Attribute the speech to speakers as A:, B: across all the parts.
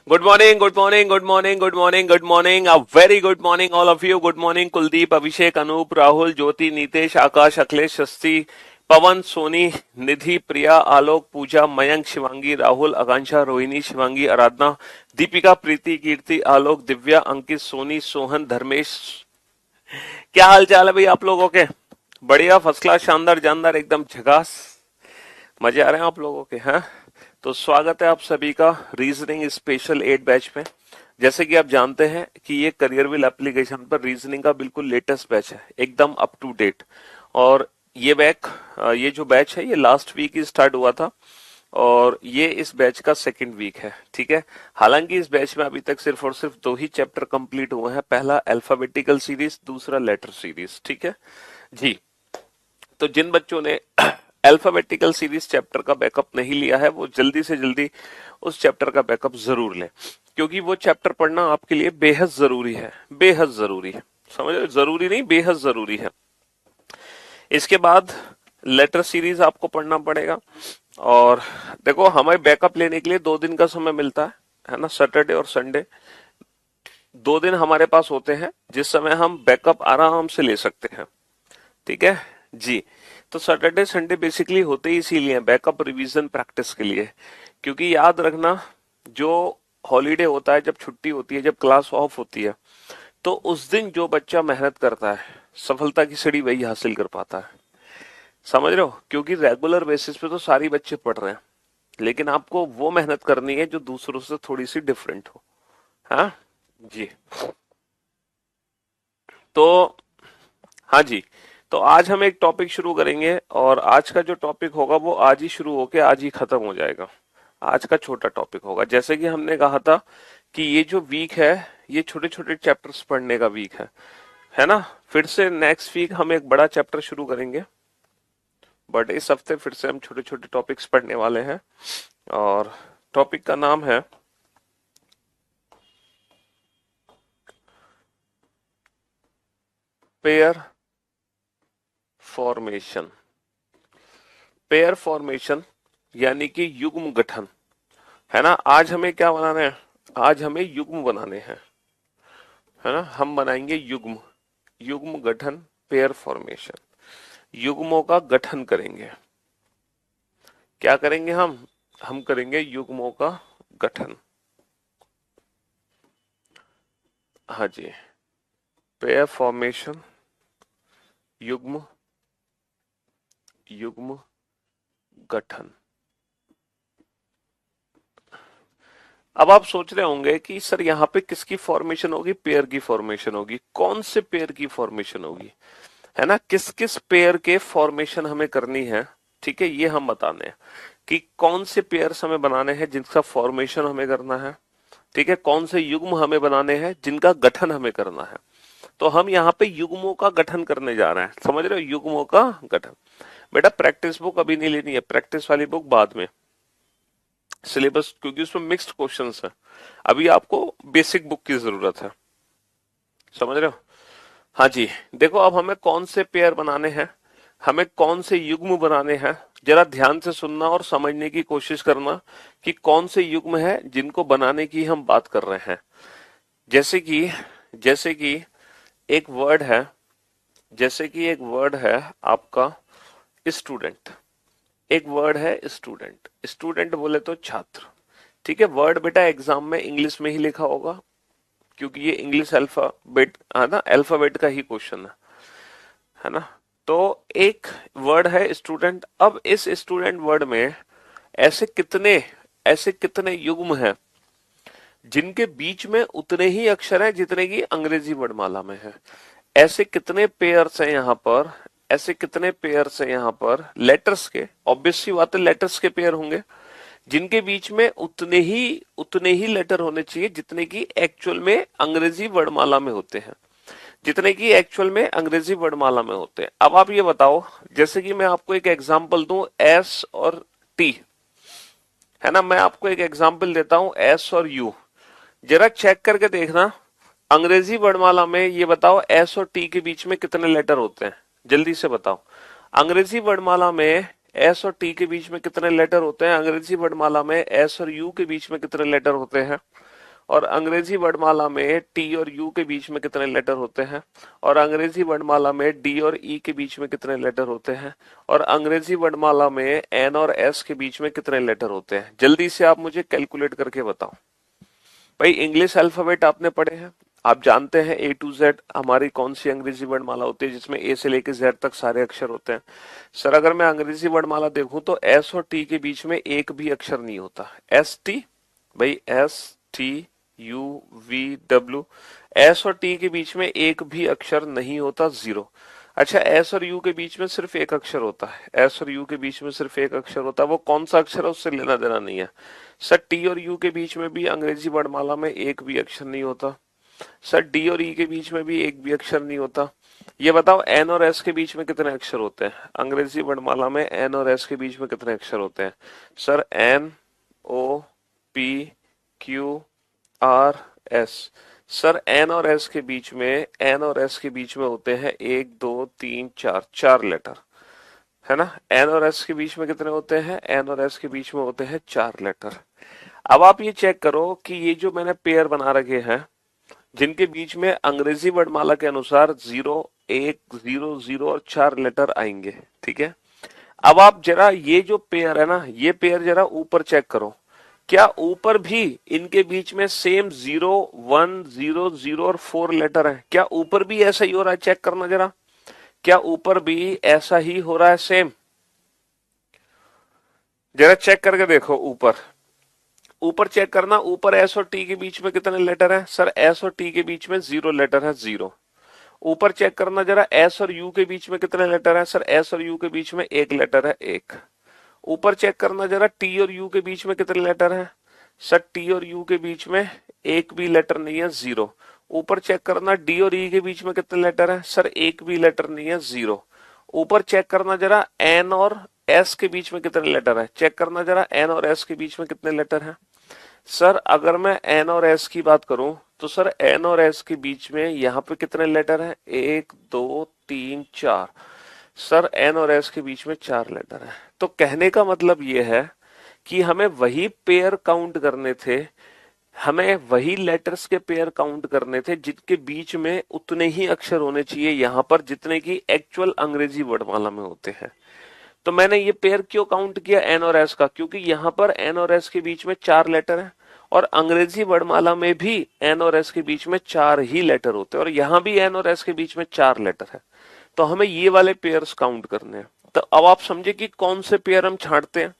A: Good morning, good morning, good morning, good morning, good morning, a very good morning all of you. Good morning Kuldeep, Abhishek, Anoop, Rahul, Jyoti, Nitesh, Akash, Akhilesh, Shasti, Pawan, Soni, Nidhi, Priya, Alok, Pooja, Mayank, Shivangi, Rahul, Akanksha, Rohini, Shivangi, Aradhana, Deepika, Preeti, Kirti, Alok, Divya, Ankit, Soni, Sohan, Dharmesh. क्या हाल चाल है भाई आप लोगों के? बढ़िया, फर्स्ट क्लास, शानदार, जानदार, एकदम झकास। मजे आ रहे हैं आप लोगों के? हैं? तो स्वागत है आप सभी का रीजनिंग स्पेशल 8 बैच में। जैसे कि आप जानते हैं कि ये करियरविल एप्लीकेशन पर रीजनिंग का बिल्कुल लेटेस्ट बैच है, एकदम अप टू डेट। और ये जो बैच है ये लास्ट वीक ही स्टार्ट हुआ था और ये इस बैच का सेकंड वीक है, ठीक है। हालांकि इस बैच में अभी तक सिर्फ और सिर्फ 2 ही चैप्टर कंप्लीट हुए हैं, पहला अल्फाबेटिकल सीरीज, दूसरा लेटर सीरीज, ठीक है जी। तो जिन बच्चों ने अल्फाबेटिकल सीरीज चैप्टर का बैकअप नहीं लिया है वो जल्दी से जल्दी उस चैप्टर का बैकअप जरूर लें, क्योंकि वो चैप्टर पढ़ना आपके लिए बेहद जरूरी है, बेहद जरूरी है। समझ रहे हो? जरूरी नहीं, बेहद जरूरी है। इसके बाद लेटर सीरीज आपको पढ़ना पड़ेगा। और देखो, हमें बैकअप लेने के लिए 2 दिन का समय मिलता है ना, सैटरडे और संडे। 2 दिन हमारे पास होते हैं जिस समय हम बैकअप आराम से ले सकते हैं, ठीक है जी। तो सैटरडे संडे बेसिकली होते ही इसीलिए बैकअप रिवीजन प्रैक्टिस के लिए, क्योंकि याद रखना, जो हॉलीडे होता है, जब छुट्टी होती है, जब क्लास ऑफ होती है, तो उस दिन जो बच्चा मेहनत करता है सफलता की सीढ़ी वही हासिल कर पाता है। समझ रहे हो? क्योंकि रेगुलर बेसिस पे तो सारी बच्चे पढ़ रहे हैं, लेकिन आपको वो मेहनत करनी है जो दूसरों से थोड़ी सी डिफरेंट हो। हाँ जी। तो हाँ जी, तो आज हम एक टॉपिक शुरू करेंगे और आज का जो टॉपिक होगा वो आज ही शुरू होके आज ही खत्म हो जाएगा। आज का छोटा टॉपिक होगा, जैसे कि हमने कहा था कि ये जो वीक है ये छोटे छोटे चैप्टर्स पढ़ने का वीक है ना। फिर से नेक्स्ट वीक हम एक बड़ा चैप्टर शुरू करेंगे, बट इस हफ्ते फिर से हम छोटे छोटे टॉपिक्स पढ़ने वाले हैं। और टॉपिक का नाम है पेयर फॉर्मेशन। पेयर फॉर्मेशन यानी कि युग्म गठन, है ना। आज हमें क्या बनाना है? आज हमें युग्म बनाने हैं, है ना। हम बनाएंगे युग्म, युग्म गठन, पेयर फॉर्मेशन। युग्मों का गठन करेंगे। क्या करेंगे हम करेंगे युग्मों का गठन। हाँ जी, पेयर फॉर्मेशन, युग्म, युग्म गठन। अब आप सोच रहे होंगे कि सर यहाँ पे किसकी फॉर्मेशन होगी? पेयर की फॉर्मेशन होगी। कौन से पेयर की फॉर्मेशन होगी, है ना। किस किस पेयर के फॉर्मेशन हमें करनी है, ठीक है, ये हम बताने हैं कि कौन से पेयर्स हमें बनाने हैं जिनका फॉर्मेशन हमें करना है, ठीक है। कौन से युग्म हमें बनाने हैं जिनका गठन हमें करना है। तो हम यहाँ पे युग्मों का गठन करने जा रहे हैं, समझ रहे हो? युग्मों का गठन। बेटा प्रैक्टिस बुक अभी नहीं लेनी है, प्रैक्टिस वाली बुक बाद में, सिलेबस, क्योंकि उसमें मिक्स्ड क्वेश्चंस है। अभी आपको बेसिक बुक की जरूरत है, समझ रहे हो? हाँ जी। देखो, अब हमें कौन से पेयर बनाने हैं, हमें कौन से युग्म बनाने हैं, जरा ध्यान से सुनना और समझने की कोशिश करना कि कौन से युग्म है जिनको बनाने की हम बात कर रहे हैं। जैसे कि एक वर्ड है, जैसे कि एक वर्ड है आपका स्टूडेंट। एक वर्ड है स्टूडेंट, स्टूडेंट बोले तो छात्र, ठीक है। वर्ड बेटा एग्जाम में इंग्लिश में ही लिखा होगा, क्योंकि ये इंग्लिश अल्फाबेट है ना, अल्फाबेट का ही क्वेश्चन है ना। तो एक वर्ड है स्टूडेंट। अब इस स्टूडेंट वर्ड में ऐसे कितने ऐसे कितने युग्म हैं जिनके बीच में उतने ही अक्षर हैं जितने की अंग्रेजी वर्णमाला में है। ऐसे कितने पेयर्स हैं यहाँ पर, ऐसे कितने पेयर्स हैं यहाँ पर लेटर्स के, ऑब्वियस सी बात है लेटर्स के पेयर होंगे, जिनके बीच में उतने ही लेटर होने चाहिए जितने की एक्चुअल में अंग्रेजी वर्णमाला में होते हैं, जितने की एक्चुअल में अंग्रेजी वर्णमाला में होते हैं। अब आप ये बताओ, जैसे कि मैं आपको एक एग्जांपल दूं, एस और टी, है ना। मैं आपको एक एग्जांपल देता हूं, एस और यू। जरा चेक करके देखना, अंग्रेजी वर्णमाला में ये बताओ एस और टी के बीच में कितने लेटर होते हैं, जल्दी से बताओ। अंग्रेजी वर्णमाला में एस और टी के बीच में कितने लेटर होते हैं? अंग्रेजी वर्णमाला में एस और यू के बीच में कितने लेटर होते हैं? और अंग्रेजी वर्णमाला में टी और यू के बीच में कितने लेटर होते हैं, और अंग्रेजी वर्णमाला में डी और ई के बीच में कितने लेटर होते हैं, और अंग्रेजी वर्णमाला में एन और एस के बीच में कितने लेटर होते हैं। जल्दी से आप मुझे कैलकुलेट करके बताओ। भाई इंग्लिश अल्फाबेट आपने पढ़े हैं, आप जानते हैं ए टू जेड हमारी कौन सी अंग्रेजी वर्णमाला होती है जिसमें ए से लेकर जेड तक सारे अक्षर होते हैं। सर अगर मैं अंग्रेजी वर्णमाला देखूं तो एस और टी के बीच में एक भी अक्षर नहीं होता। एस टी, भाई S T U V W, S और टी के बीच में एक भी अक्षर नहीं होता, जीरो। अच्छा एस और यू के बीच में सिर्फ एक अक्षर होता है, एस और यू के बीच में सिर्फ एक अक्षर होता है, वो कौन सा अक्षर है उससे लेना देना नहीं है। सर टी और यू के बीच में भी अंग्रेजी वर्णमाला में एक भी अक्षर नहीं होता। सर डी और ई के बीच में भी एक भी अक्षर नहीं होता। ये बताओ एन और एस के बीच में कितने अक्षर होते हैं, अंग्रेजी वर्णमाला में एन और एस के बीच में कितने अक्षर होते हैं। Sir N O P Q R S. Sir N और एस के बीच में, एन और एस के बीच में होते हैं एक दो तीन चार, चार लेटर है ना। एन और एस के बीच में कितने होते हैं, एन और एस के बीच में होते हैं चार लेटर। अब आप ये चेक करो कि ये जो मैंने पेयर बना रखे हैं जिनके बीच में अंग्रेजी वर्णमाला के अनुसार 0 1 0 0 और चार लेटर आएंगे, ठीक है। अब आप जरा ये जो पेयर है ना, ये पेयर जरा ऊपर चेक करो, क्या ऊपर भी इनके बीच में सेम 0 1 0 0 और 4 लेटर है, क्या ऊपर भी ऐसा ही हो रहा है, चेक करना जरा, क्या ऊपर भी ऐसा ही हो रहा है सेम, जरा चेक करके देखो ऊपर, ऊपर चेक करना, ऊपर एस और टी के बीच में कितने लेटर हैं। सर एस और टी के बीच में 0 लेटर है, 0। ऊपर चेक करना जरा एस और यू के बीच में कितने लेटर हैं। सर एस और यू के बीच में एक लेटर है, 1। ऊपर चेक करना जरा टी और यू के बीच में कितने लेटर हैं। सर टी और यू के बीच में एक भी लेटर नहीं है, 0। ऊपर चेक करना डी और ई के बीच में कितने लेटर हैं। सर एक भी लेटर नहीं है, 0। ऊपर चेक करना जरा एन और एस के बीच में कितने लेटर है, चेक करना जरा एन और एस के बीच में कितने लेटर हैं। सर अगर मैं एन और एस की बात करूं तो सर एन और एस के बीच में यहां पे कितने लेटर हैं, 1 2 3 4। सर एन और एस के बीच में 4 लेटर हैं। तो कहने का मतलब ये है कि हमें वही पेयर काउंट करने थे, हमें वही लेटर्स के पेयर काउंट करने थे जिनके बीच में उतने ही अक्षर होने चाहिए यहां पर जितने की एक्चुअल अंग्रेजी वर्णमाला में होते हैं। तो मैंने ये पेयर क्यों काउंट किया एन और एस का, क्योंकि यहां पर एन और एस के बीच में 4 लेटर हैं और अंग्रेजी वर्णमाला में भी एन और एस के बीच में 4 ही लेटर होते हैं और यहां भी एन और एस के बीच में 4 लेटर है। तो हमें ये वाले पेयर्स काउंट करने हैं। तो अब आप समझे कि कौन से पेयर हम छांटते हैं,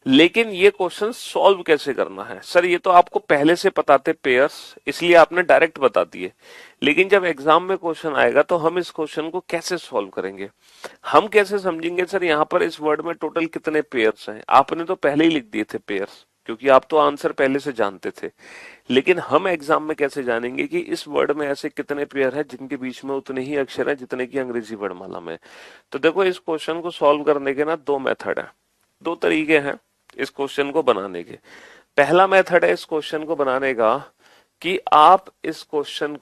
A: लेकिन ये क्वेश्चन सॉल्व कैसे करना है। सर ये तो आपको पहले से पता थे पेयर्स, इसलिए आपने डायरेक्ट बता दिए, लेकिन जब एग्जाम में क्वेश्चन आएगा तो हम इस क्वेश्चन को कैसे सॉल्व करेंगे, हम कैसे समझेंगे सर यहाँ पर इस वर्ड में टोटल कितने पेयर्स हैं। आपने तो पहले ही लिख दिए थे पेयर्स, क्योंकि आप तो आंसर पहले से जानते थे, लेकिन हम एग्जाम में कैसे जानेंगे कि इस वर्ड में ऐसे कितने पेयर हैं जिनके बीच में उतने ही अक्षर हैं जितने की अंग्रेजी वर्णमाला में। तो देखो इस क्वेश्चन को सॉल्व करने के ना 2 मेथड है, 2 तरीके हैं इस क्वेश्चन को बनाने के। पहला मेथड है इस क्वेश्चन को बनाने का कि आप इस क्वेश्चन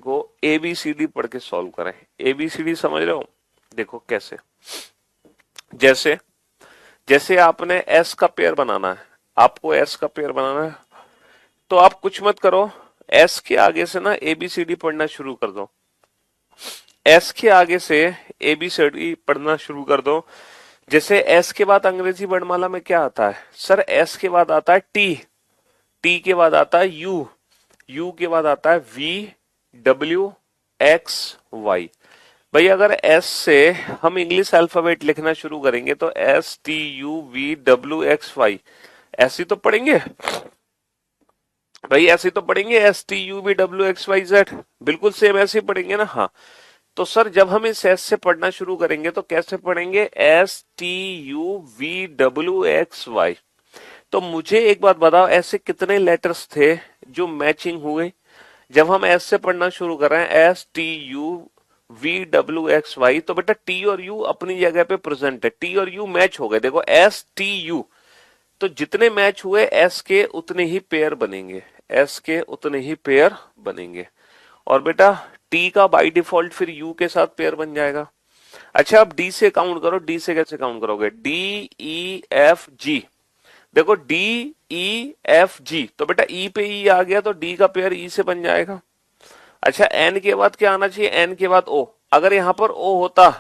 A: को एबीसीडी पढ़ के सॉल्व करें। एबीसीडी समझ रहे हो, देखो कैसे, जैसे जैसे आपने एस का पेयर बनाना है, आपको एस का पेयर बनाना है, तो आप कुछ मत करो, एस के आगे से ना एबीसीडी पढ़ना शुरू कर दो, एस के आगे से एबीसीडी पढ़ना शुरू कर दो। जैसे एस के बाद अंग्रेजी वर्णमाला में क्या आता है, सर एस के बाद आता है टी, टी के बाद आता है यू, यू के बाद आता है वी डब्ल्यू एक्स वाई। भाई अगर एस से हम इंग्लिश अल्फाबेट लिखना शुरू करेंगे तो S T U V W X Y ऐसी तो पढ़ेंगे, भाई ऐसे तो पढ़ेंगे, S T U V W X Y Z, बिल्कुल सेम ऐसे ही पढ़ेंगे ना। हाँ, तो सर जब हम इस एस से पढ़ना शुरू करेंगे तो कैसे पढ़ेंगे, S T U V W X Y. तो मुझे एक बात बताओ, ऐसे कितने लेटर्स थे जो मैचिंग हुए जब हम एस से पढ़ना शुरू कर रहे हैं, S T U V W X Y. तो बेटा टी और यू अपनी जगह पे प्रेजेंट है, टी और यू मैच हो गए, देखो एस टी यू, तो जितने मैच हुए एस के उतने ही पेयर बनेंगे, एस के उतने ही पेयर बनेंगे। और बेटा टी का बाय डिफॉल्ट फिर यू के साथ पेयर बन जाएगा। अच्छा अब डी से काउंट करो, डी से कैसे काउंट करोगे, डी ई एफ जी, देखो डी ई एफ जी, तो बेटा ई पे ई आ गया तो डी का पेयर ई से बन जाएगा। अच्छा एन के बाद क्या आना चाहिए, एन के बाद ओ। अगर यहां पर ओ होता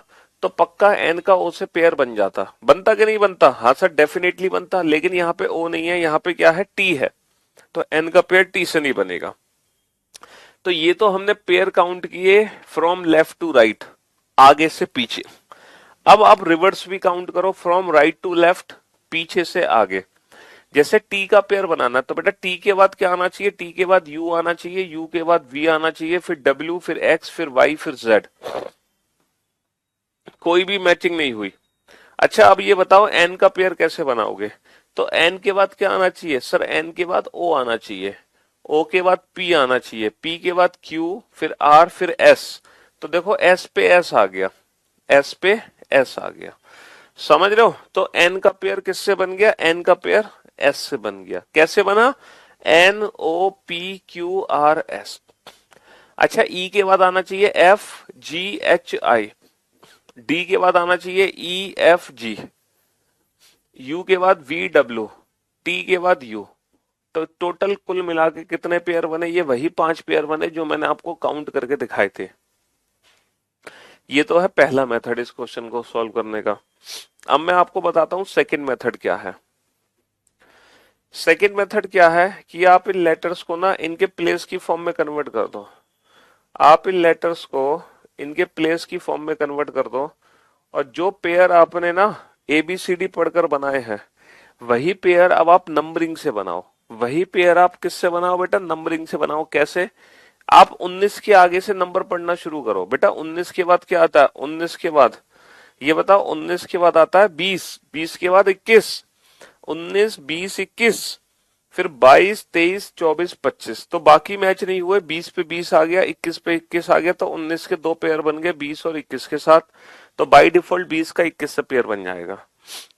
A: तो पक्का एन का ओ से पेयर बन जाता, बनता कि नहीं बनता? हाँ सर डेफिनेटली बनता, लेकिन यहाँ पे ओ नहीं है, यहाँ पे क्या है, टी है, तो एन का पेयर टी से नहीं बनेगा। तो ये तो हमने पेयर काउंट किए फ्रॉम लेफ्ट टू राइट, आगे से पीछे। अब आप रिवर्स भी काउंट करो, फ्रॉम राइट टू लेफ्ट, पीछे से आगे। जैसे टी का पेयर बनाना, तो बेटा टी के बाद क्या आना चाहिए, टी के बाद यू आना चाहिए, यू के बाद वी आना चाहिए, फिर डब्ल्यू, फिर एक्स, फिर वाई, फिर जेड। कोई भी मैचिंग नहीं हुई। अच्छा अब ये बताओ एन का पेयर कैसे बनाओगे? तो एन के बाद क्या आना चाहिए सर, एन के बाद ओ आना चाहिए, ओ के बाद पी आना चाहिए, पी के बाद क्यू, फिर आर, फिर एस। तो देखो एस पे एस आ गया, एस पे एस आ गया, समझ रहे हो? तो एन का पेयर किससे बन गया, एन का पेयर एस से बन गया। कैसे बना, N O P Q R S. अच्छा ई के बाद आना चाहिए F G H I, D के बाद आना चाहिए ई एफ जी, यू के बाद वी डब्ल्यू, टी के बाद यू। तो टोटल कुल मिला के कितने पेयर बने, ये वही 5 पेयर बने जो मैंने आपको काउंट करके दिखाए थे। ये तो है पहला मेथड इस क्वेश्चन को सॉल्व करने का। अब मैं आपको बताता हूं सेकंड मेथड क्या है। सेकंड मेथड क्या है कि आप इन लेटर्स को ना इनके प्लेस की फॉर्म में कन्वर्ट कर दो। आप इन लेटर्स को इनके प्लेस की फॉर्म में कन्वर्ट कर दो, और जो पेयर आपने ना एबीसीडी पढ़कर बनाए हैं वही पेयर अब आप नंबरिंग से बनाओ। वही पेयर आप किससे बनाओ बेटा, नंबरिंग से बनाओ। कैसे? आप 19 के आगे से नंबर पढ़ना शुरू करो। बेटा 19 के बाद क्या आता है, 19 के बाद ये बताओ, 19 के बाद आता है 20, 20 के बाद 21, 19 20 21, फिर 22 23 24 25। तो बाकी मैच नहीं हुए, 20 पे 20 आ गया, 21 पे 21 आ गया, तो 19 के दो पेयर बन गए 20 और 21 के साथ। तो बाई डिफॉल्ट 20 का 21 से पेयर बन जाएगा।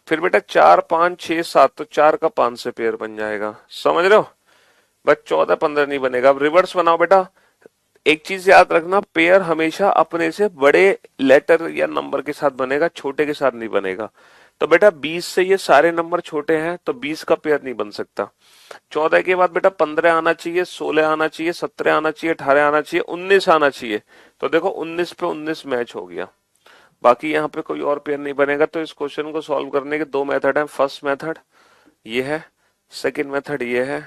A: फिर बेटा 4 5 6 7, तो 4 का 5 से पेयर बन जाएगा। समझ रहे हो? बस 14 15 नहीं बनेगा। अब रिवर्स बनाओ बेटा। एक चीज याद रखना, पेयर हमेशा अपने से बड़े लेटर या नंबर के साथ बनेगा, छोटे के साथ नहीं बनेगा। तो बेटा 20 से ये सारे नंबर छोटे हैं, तो 20 का पेयर नहीं बन सकता। 14 के बाद बेटा 15 आना चाहिए, 16 आना चाहिए, 17 आना चाहिए, 18 आना चाहिए, 19 आना चाहिए। तो देखो 19 पे 19 मैच हो गया। बाकी यहाँ पे कोई और पेयर नहीं बनेगा। तो इस क्वेश्चन को सॉल्व करने के दो मेथड हैं। फर्स्ट मेथड ये है, सेकंड मेथड ये है।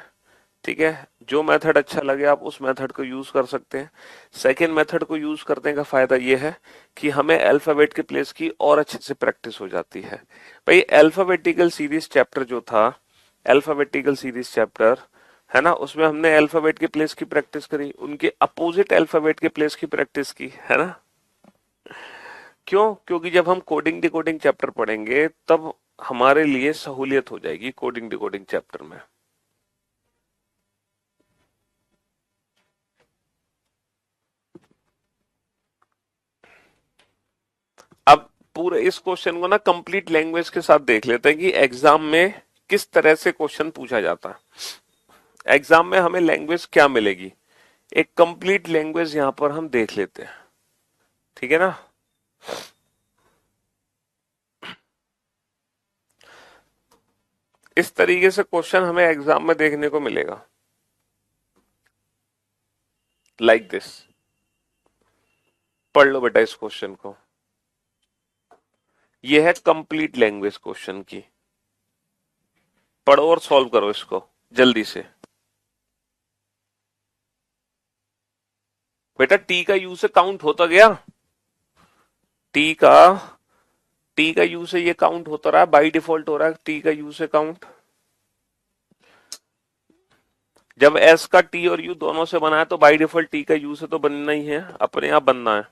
A: ठीक है, जो मेथड अच्छा लगे आप उस मेथड को यूज कर सकते हैं। सेकंड मेथड को यूज करने का फायदा ये है कि हमें अल्फाबेट के प्लेस की और अच्छे से प्रैक्टिस हो जाती है। भाई अल्फाबेटिकल सीरीज चैप्टर जो था, अल्फाबेटिकल सीरीज चैप्टर है ना, उसमें हमने अल्फाबेट के प्लेस की प्रैक्टिस करी, उनके अपोजिट अल्फाबेट के प्लेस की प्रैक्टिस की, है ना। क्यों? क्योंकि जब हम कोडिंग डिकोडिंग चैप्टर पढ़ेंगे तब हमारे लिए सहूलियत हो जाएगी कोडिंग डिकोडिंग चैप्टर में। अब पूरे इस क्वेश्चन को ना कंप्लीट लैंग्वेज के साथ देख लेते हैं कि एग्जाम में किस तरह से क्वेश्चन पूछा जाता है। एग्जाम में हमें लैंग्वेज क्या मिलेगी, एक कंप्लीट लैंग्वेज यहां पर हम देख लेते हैं। ठीक है ना। इस तरीके से क्वेश्चन हमें एग्जाम में देखने को मिलेगा, लाइक दिस। पढ़ लो बेटा इस क्वेश्चन को। यह है कंप्लीट लैंग्वेज क्वेश्चन की। पढ़ो और सॉल्व करो इसको जल्दी से। बेटा टी का यू से काउंट होता गया, टी का टी का यू से ये काउंट होता रहा, बाई डिफॉल्ट हो रहा है टी का यू से काउंट। जब एस का टी और यू दोनों से बना है तो बाई डिफॉल्ट टी का यू से तो बनना ही है, अपने आप बनना है।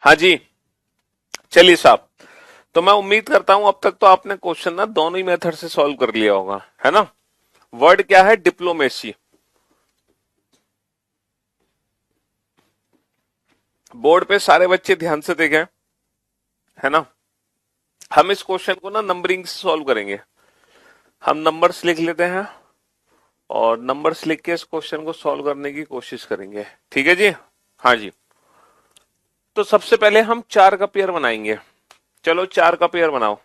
A: हाँ जी, चलिए साहब। तो मैं उम्मीद करता हूं अब तक तो आपने क्वेश्चन ना दोनों ही मेथड से सॉल्व कर लिया होगा, है ना। वर्ड क्या है? डिप्लोमेसी। बोर्ड पे सारे बच्चे ध्यान से देखें, है ना। हम इस क्वेश्चन को ना नंबरिंग से सॉल्व करेंगे। हम नंबर्स लिख लेते हैं और नंबर्स लिख के इस क्वेश्चन को सॉल्व करने की कोशिश करेंगे। ठीक है जी। हाँ जी। तो सबसे पहले हम चार का पेयर बनाएंगे। चलो चार का पेयर बनाओ।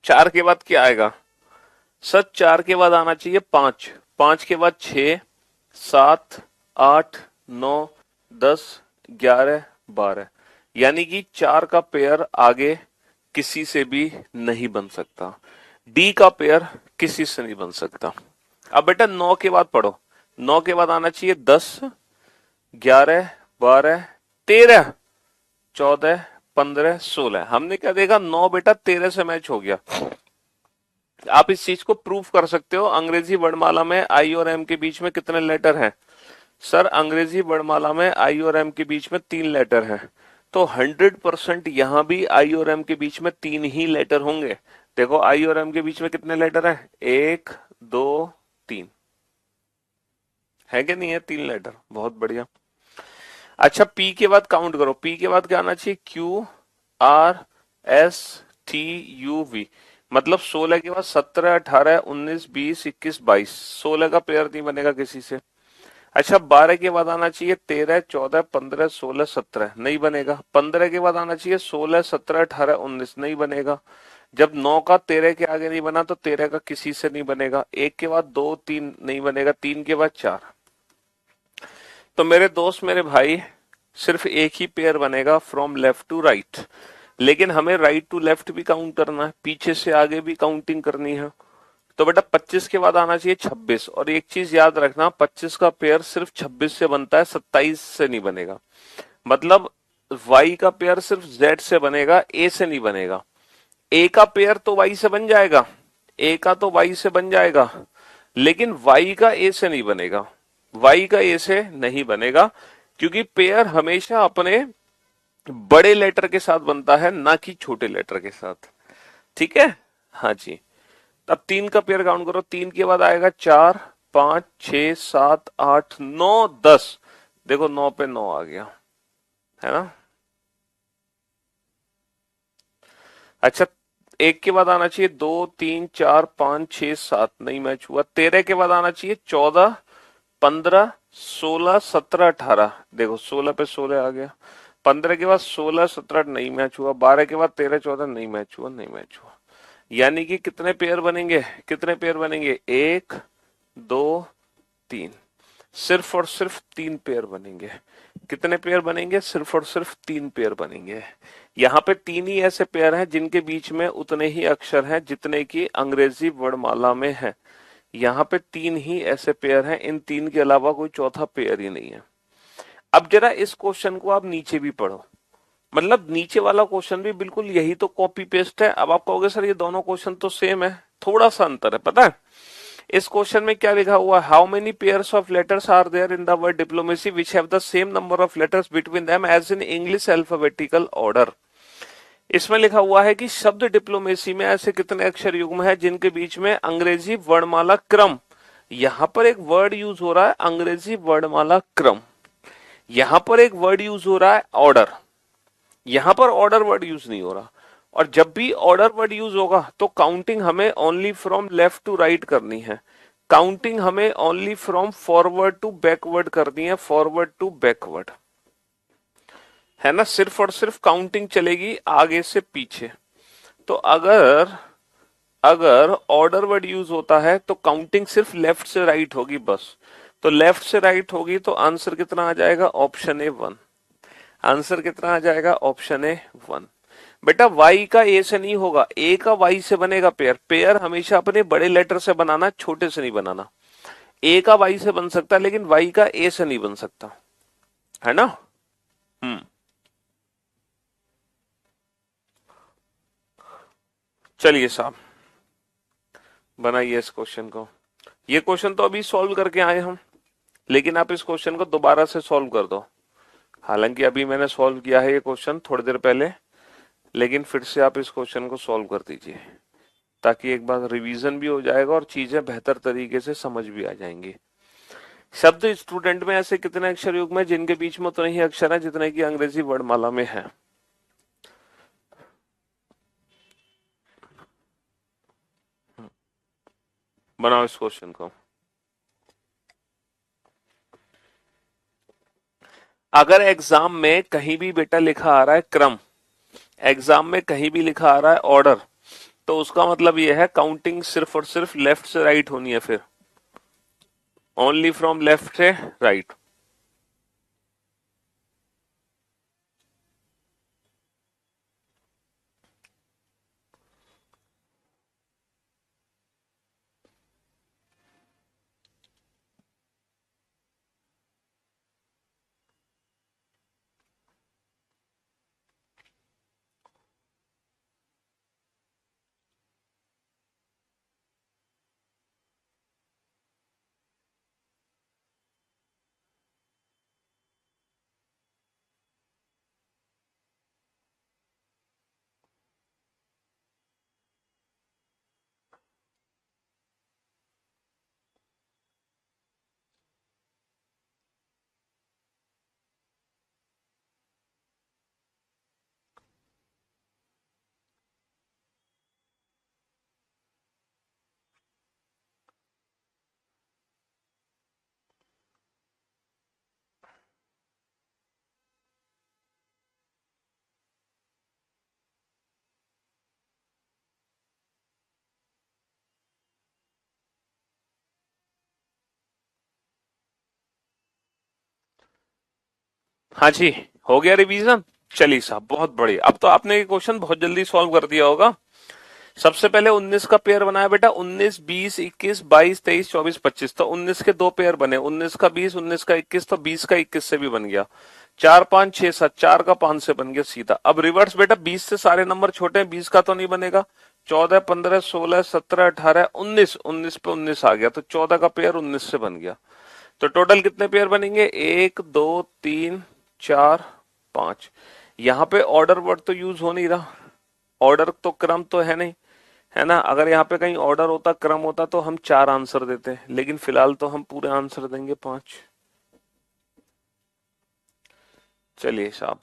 A: चार के बाद क्या आएगा? सर चार के बाद आना चाहिए पांच, पांच के बाद छह, सात, आठ, नौ, 10, 11, 12। यानी कि चार का पेयर आगे किसी से भी नहीं बन सकता। डी का पेयर किसी से नहीं बन सकता। अब बेटा नौ के बाद पढ़ो। नौ के बाद आना चाहिए 10, 11, 12, 13, 14, 15, 16। हमने क्या देखा? नौ बेटा 13 से मैच हो गया। आप इस चीज को प्रूफ कर सकते हो। अंग्रेजी वर्णमाला में आई और एम के बीच में कितने लेटर हैं? सर अंग्रेजी वर्णमाला में आई और एम के बीच में 3 लेटर हैं। तो 100% यहां भी आई और एम के बीच में 3 ही लेटर होंगे। देखो आई और एम के बीच में कितने लेटर हैं? 1, 2, 3। है कि नहीं है? 3 लेटर। बहुत बढ़िया। अच्छा पी के बाद काउंट करो। पी के बाद क्या आना चाहिए? Q, R, S, T, U, V. मतलब 16 के बाद 17, 18, 19, 20, 21, 22। 16 का पेयर नहीं बनेगा किसी से। अच्छा 12 के बाद आना चाहिए 13, 14, 15, 16, 17। नहीं बनेगा। 15 के बाद आना चाहिए 16, 17, 18, 19। नहीं बनेगा। जब 9 का 13 के आगे नहीं बना तो 13 का किसी से नहीं बनेगा। एक के बाद 2, 3 नहीं बनेगा। 3 के बाद 4। तो मेरे दोस्त मेरे भाई सिर्फ एक ही पेयर बनेगा फ्रॉम लेफ्ट टू राइट। लेकिन हमें राइट टू लेफ्ट भी काउंट करना है, पीछे से आगे भी काउंटिंग करनी है। तो बेटा 25 के बाद आना चाहिए 26। और एक चीज याद रखना, 25 का पेयर सिर्फ 26 से बनता है, 27 से नहीं बनेगा। मतलब वाई का पेयर सिर्फ जेड से बनेगा, ए से नहीं बनेगा। ए का पेयर तो वाई से बन जाएगा, ए का तो वाई से बन जाएगा, लेकिन वाई का ए से नहीं बनेगा। वाई का ए से नहीं बनेगा क्योंकि पेयर हमेशा अपने बड़े लेटर के साथ बनता है, ना कि छोटे लेटर के साथ। ठीक है। हाँ जी। अब 3 का पेयर काउंट करो। 3 के बाद आएगा 4, 5, 6, 7, 8, 9, 10। देखो 9 पे 9 आ गया, है ना। अच्छा एक के बाद आना चाहिए 2, 3, 4, 5, 6, 7। नहीं मैच हुआ। 13 के बाद आना चाहिए 14, 15, 16, 17, 18। देखो 16 पे 16 आ गया। 15 के बाद 16, 17 नहीं मैच हुआ। 12 के बाद 13, 14 नहीं मैच हुआ, नहीं मैच हुआ। यानी कि कितने पेयर बनेंगे? कितने पेयर बनेंगे? 1, 2, 3। सिर्फ और सिर्फ 3 पेयर बनेंगे। कितने पेयर बनेंगे? सिर्फ और सिर्फ 3 पेयर बनेंगे। यहाँ पे 3 ही ऐसे पेयर हैं जिनके बीच में उतने ही अक्षर हैं जितने की अंग्रेजी वर्णमाला में है। यहाँ पे 3 ही ऐसे पेयर हैं, इन 3 के अलावा कोई चौथा पेयर ही नहीं है। अब जरा इस क्वेश्चन को आप नीचे भी पढ़ो। मतलब नीचे वाला क्वेश्चन भी बिल्कुल यही तो कॉपी पेस्ट है। अब आप कहोगे सर ये दोनों क्वेश्चन तो सेम है, थोड़ा सा अंतर है, पता है। इस क्वेश्चन में क्या लिखा हुआ है? How many pairs of letters are there in the word diplomacy which have the same number of letters between them as in English alphabetical order. इसमें लिखा हुआ है कि शब्द डिप्लोमेसी में ऐसे कितने अक्षर युग्म है जिनके बीच में अंग्रेजी वर्णमाला क्रम। यहां पर एक वर्ड यूज हो रहा है अंग्रेजी वर्णमाला क्रम, यहां पर एक वर्ड यूज हो रहा है ऑर्डर, यहां पर ऑर्डर वर्ड यूज नहीं हो रहा। और जब भी ऑर्डर वर्ड यूज होगा तो काउंटिंग हमें only from left to right करनी है। काउंटिंग हमें only from forward to backward करनी है, फॉरवर्ड टू बैकवर्ड, है ना। सिर्फ और सिर्फ काउंटिंग चलेगी आगे से पीछे। तो अगर अगर ऑर्डर वर्ड यूज होता है तो काउंटिंग सिर्फ लेफ्ट से राइट होगी बस। तो लेफ्ट से राइट होगी तो आंसर कितना आ जाएगा? Option A 1। आंसर कितना आ जाएगा? Option A 1। बेटा वाई का ए से नहीं होगा, ए का वाई से बनेगा पेयर। पेयर हमेशा अपने बड़े लेटर से बनाना, छोटे से नहीं बनाना। ए का वाई से बन सकता है लेकिन वाई का ए से नहीं बन सकता, है ना। हम्म। चलिए साहब बनाइए इस क्वेश्चन को। ये क्वेश्चन तो अभी सॉल्व करके आए हम, लेकिन आप इस क्वेश्चन को दोबारा से सॉल्व कर दो। हालांकि अभी मैंने सॉल्व किया है ये क्वेश्चन थोड़ी देर पहले, लेकिन फिर से आप इस क्वेश्चन को सॉल्व कर दीजिए, ताकि एक बार रिवीजन भी हो जाएगा और चीजें बेहतर तरीके से समझ भी आ जाएंगी। शब्द स्टूडेंट में ऐसे कितने अक्षर युग्म है जिनके बीच में उतने ही अक्षर हैं जितने की अंग्रेजी वर्णमाला में है? बनाओ इस क्वेश्चन को। अगर एग्जाम में कहीं भी बेटा लिखा आ रहा है क्रम, एग्जाम में कहीं भी लिखा आ रहा है ऑर्डर, तो उसका मतलब यह है काउंटिंग सिर्फ और सिर्फ लेफ्ट से राइट होनी है, फिर ओनली फ्रॉम लेफ्ट से राइट। हाँ जी, हो गया रिवीजन। चलिए साहब, बहुत बढ़िया। अब तो आपने ये क्वेश्चन बहुत जल्दी सॉल्व कर दिया होगा। सबसे पहले 19 का पेयर बनाया बेटा, 19 20 21 22 23 24 25, तो 19 के दो पेयर बने, 19 का 20 19 का 21, तो 20 का 21 से भी बन गया। 4 5 6 7, 4 का 5 से बन गया सीधा। अब रिवर्स बेटा, 20 से सारे नंबर छोटे हैं, 20 का तो नहीं बनेगा। 14 15 16 17 18 19, 19 पे 19 आ गया, तो 14 का पेयर 19 से बन गया। तो टोटल कितने पेयर बनेंगे? 1 2 3 4 5। यहाँ पे ऑर्डर वर्ड तो यूज हो नहीं रहा, ऑर्डर तो क्रम तो है नहीं, है ना। अगर यहाँ पे कहीं ऑर्डर होता क्रम होता तो हम 4 आंसर देते, लेकिन फिलहाल तो हम पूरे आंसर देंगे 5। चलिए साहब,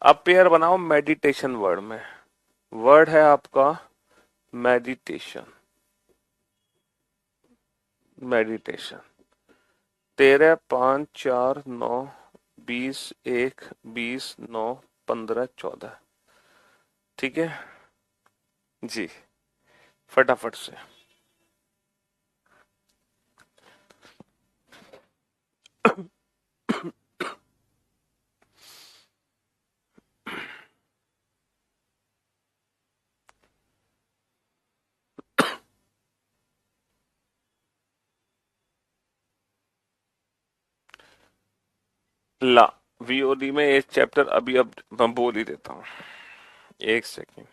A: अब पेयर बनाओ मेडिटेशन वर्ड में। वर्ड है आपका मेडिटेशन। मेडिटेशन 13 5 4 9 20 1 20 9 15 14। ठीक है जी, फटाफट से। ला, वीओडी में एक चैप्टर अभी अब मैं बोल ही देता हूँ, एक सेकेंड,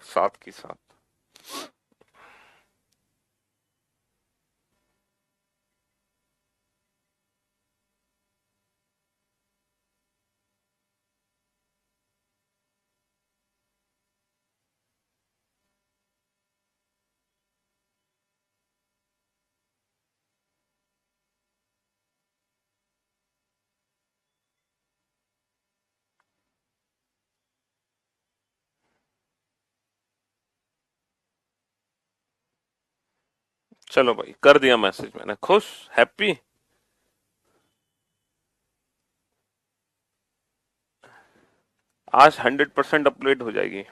A: साथ की साथ। चलो भाई, कर दिया मैसेज मैंने, खुश, हैप्पी। आज 100% अपडेट हो जाएगी।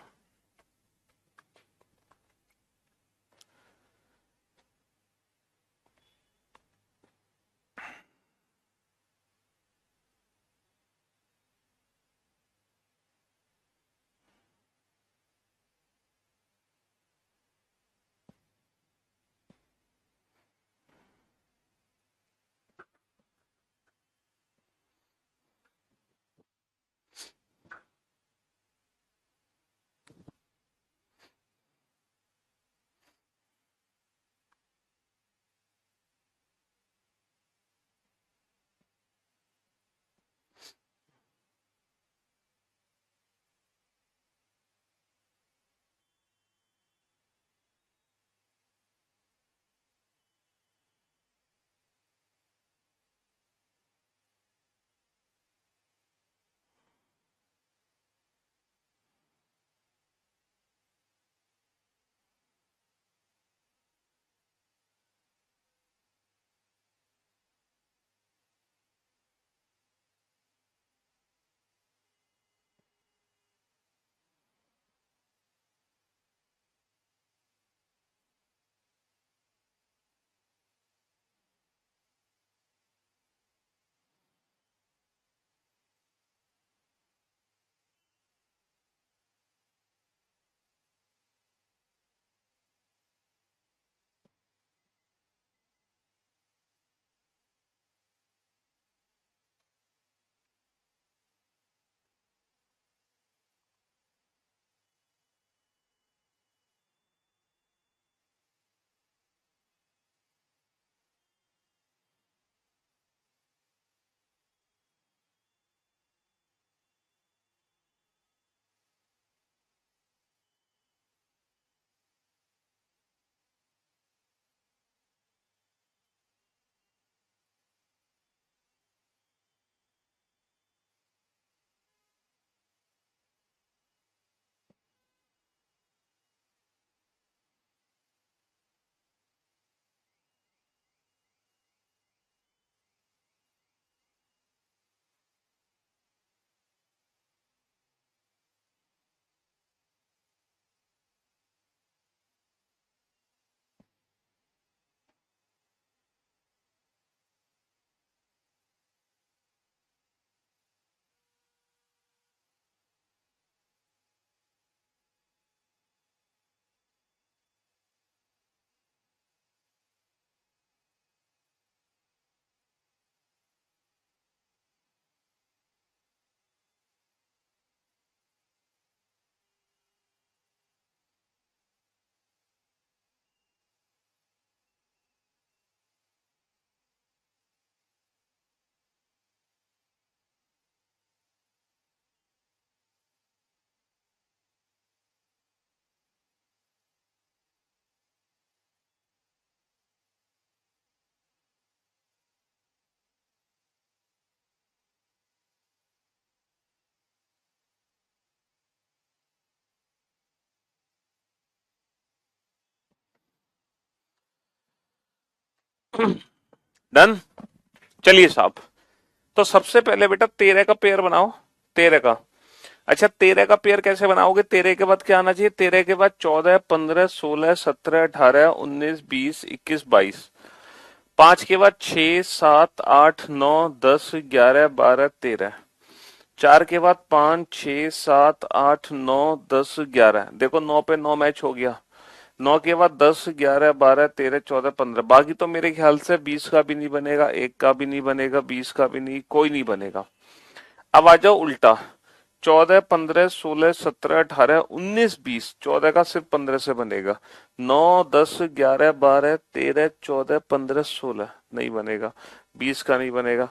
A: डन। चलिए साहब, तो सबसे पहले बेटा 13 का पेयर बनाओ। 13 का, अच्छा 13 का पेयर कैसे बनाओगे? 13 के बाद क्या आना चाहिए? 13 के बाद 14, 15, 16, 17, 18, 19, 20, 21, 22। 5 के बाद 6, 7, 8, 9, 10, 11, 12, 13। 4 के बाद 5, 6, 7, 8, 9, 10, 11। देखो 9 पे 9 मैच हो गया। 9 के बाद 10, 11, 12, 13, 14, 15। बाकी तो मेरे ख्याल से 20 का भी नहीं बनेगा, 1 का भी नहीं बनेगा, 20 का भी नहीं, कोई नहीं बनेगा। अब आ जाओ उल्टा। 14, 15, 16, 17, 18, 19, 20। 14 का सिर्फ 15 से बनेगा। 9, 10, 11, 12, 13, 14, 15, 16 नहीं बनेगा। 20 का नहीं बनेगा।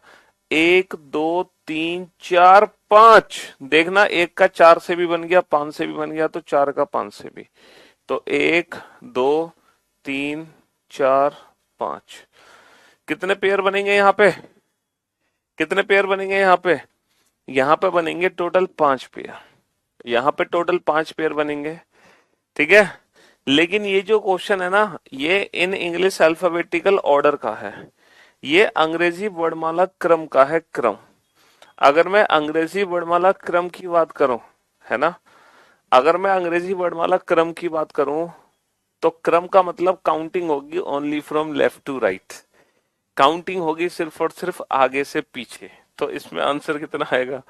A: 1, 2, 3, 4, 5। देखना, 1 का 4 से भी बन गया, 5 से भी बन गया, तो 4 का 5 से भी। तो 1, 2, 3, 4, 5। कितने पेयर बनेंगे यहाँ पे? कितने पेयर बनेंगे यहाँ पे? यहाँ पे बनेंगे टोटल 5 पेयर। यहाँ पे टोटल 5 पेयर बनेंगे। ठीक है। लेकिन ये जो क्वेश्चन है ना, ये इन इंग्लिश अल्फाबेटिकल ऑर्डर का है। ये अंग्रेजी वर्णमाला क्रम का है, क्रम। अगर मैं अंग्रेजी वर्णमाला क्रम की बात करूं, है ना, अगर मैं अंग्रेजी वर्णमाला क्रम की बात करूं, तो क्रम का मतलब काउंटिंग होगी only from left to right. Counting होगी सिर्फ और सिर्फ आगे से पीछे। तो इसमें आंसर कितना आएगा?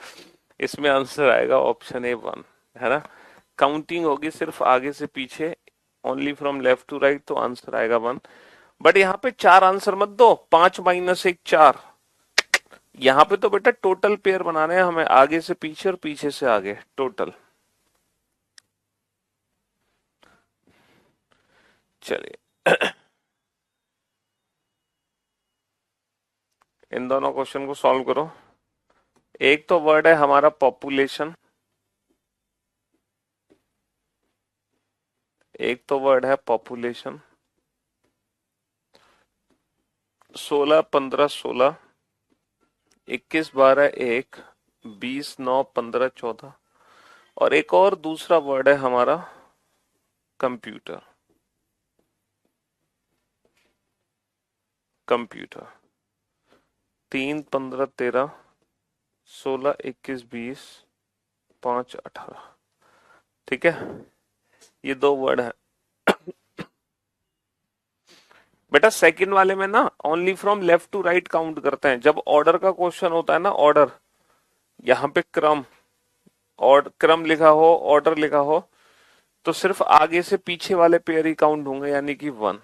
A: इसमें आंसर आएगा ऑप्शन A1, है ना। काउंटिंग होगी सिर्फ आगे से पीछे, only from left to right, तो आंसर आएगा 1। बट यहाँ पे 4 आंसर मत दो, 5 माइनस 1 4। यहाँ पे तो बेटा टोटल पेयर बनाने हैं हमें, आगे से पीछे और पीछे से आगे, टोटल। चलिए इन दोनों क्वेश्चन को सॉल्व करो। एक तो वर्ड है हमारा पॉपुलेशन, एक तो वर्ड है पॉपुलेशन। 16, 15, 16, 21, 12, 1, 20, 9, 15, 14। और एक और दूसरा वर्ड है हमारा कंप्यूटर। कंप्यूटर। 3, 15, 13, 16, 21, 20, 5, 18। ठीक है, ये दो वर्ड है बेटा। सेकंड वाले में ना only from left to right count करते हैं। जब ऑर्डर का क्वेश्चन होता है ना, ऑर्डर, यहाँ पे क्रम, और क्रम लिखा हो, ऑर्डर लिखा हो, तो सिर्फ आगे से पीछे वाले पेयर ही काउंट होंगे, यानी कि 1।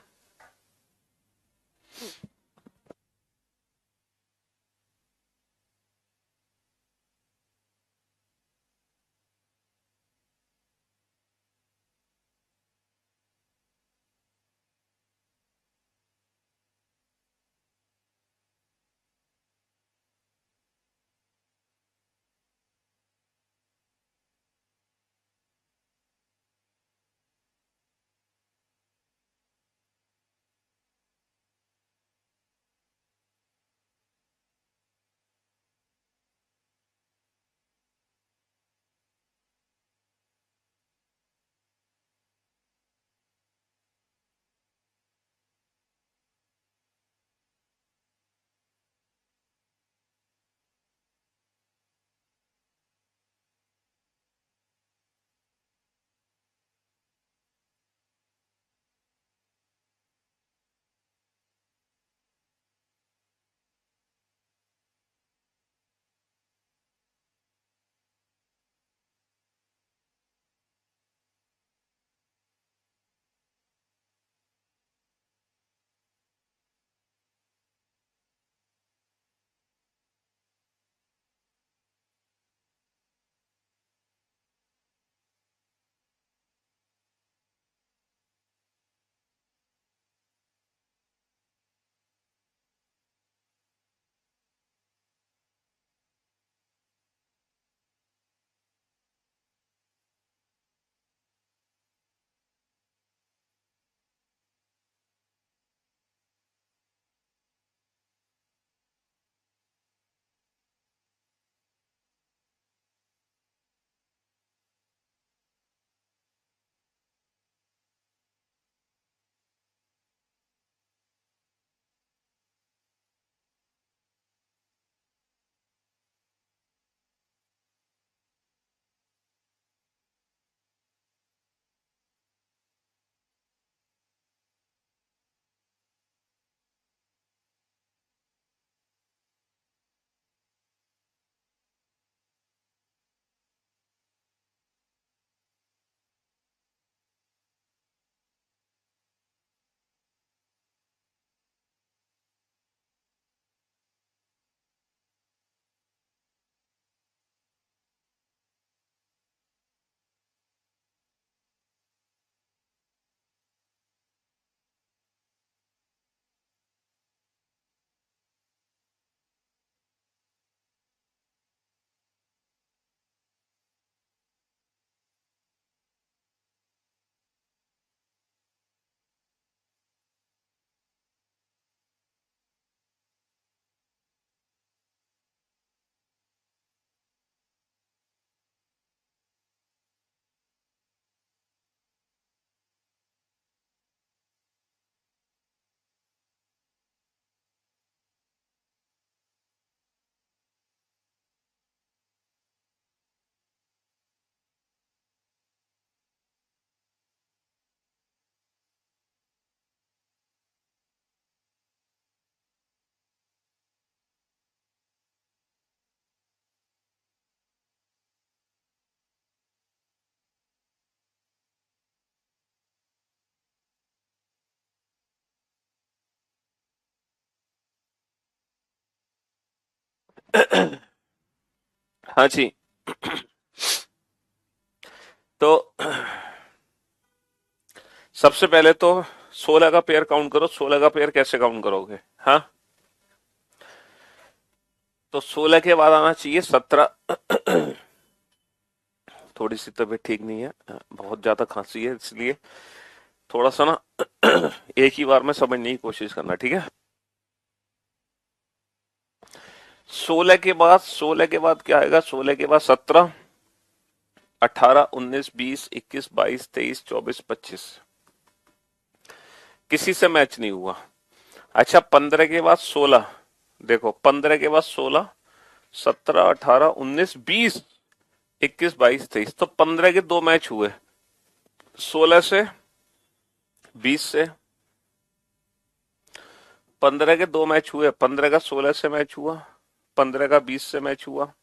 A: हाँ जी। तो सबसे पहले तो 16 का पेयर काउंट करो। 16 का पेयर कैसे काउंट करोगे? हाँ, तो 16 के बाद आना चाहिए 17। थोड़ी सी तबीयत ठीक नहीं है, बहुत ज्यादा खांसी है, इसलिए थोड़ा सा ना एक ही बार में समझने की कोशिश करना, ठीक है? 16 के बाद क्या आएगा? 16 के बाद 17, 18, 19, 20, 21, 22, 23, 24, 25। किसी से मैच नहीं हुआ। अच्छा, 15 के बाद 16। देखो, 15 के बाद 16, 17, 18, 19, 20, 21, 22, 23, तो 15 के दो मैच हुए। 16 से, 20 से। 15 के दो मैच हुए। 15 का 16 से मैच हुआ, 15 का 20 से मैच हुआ,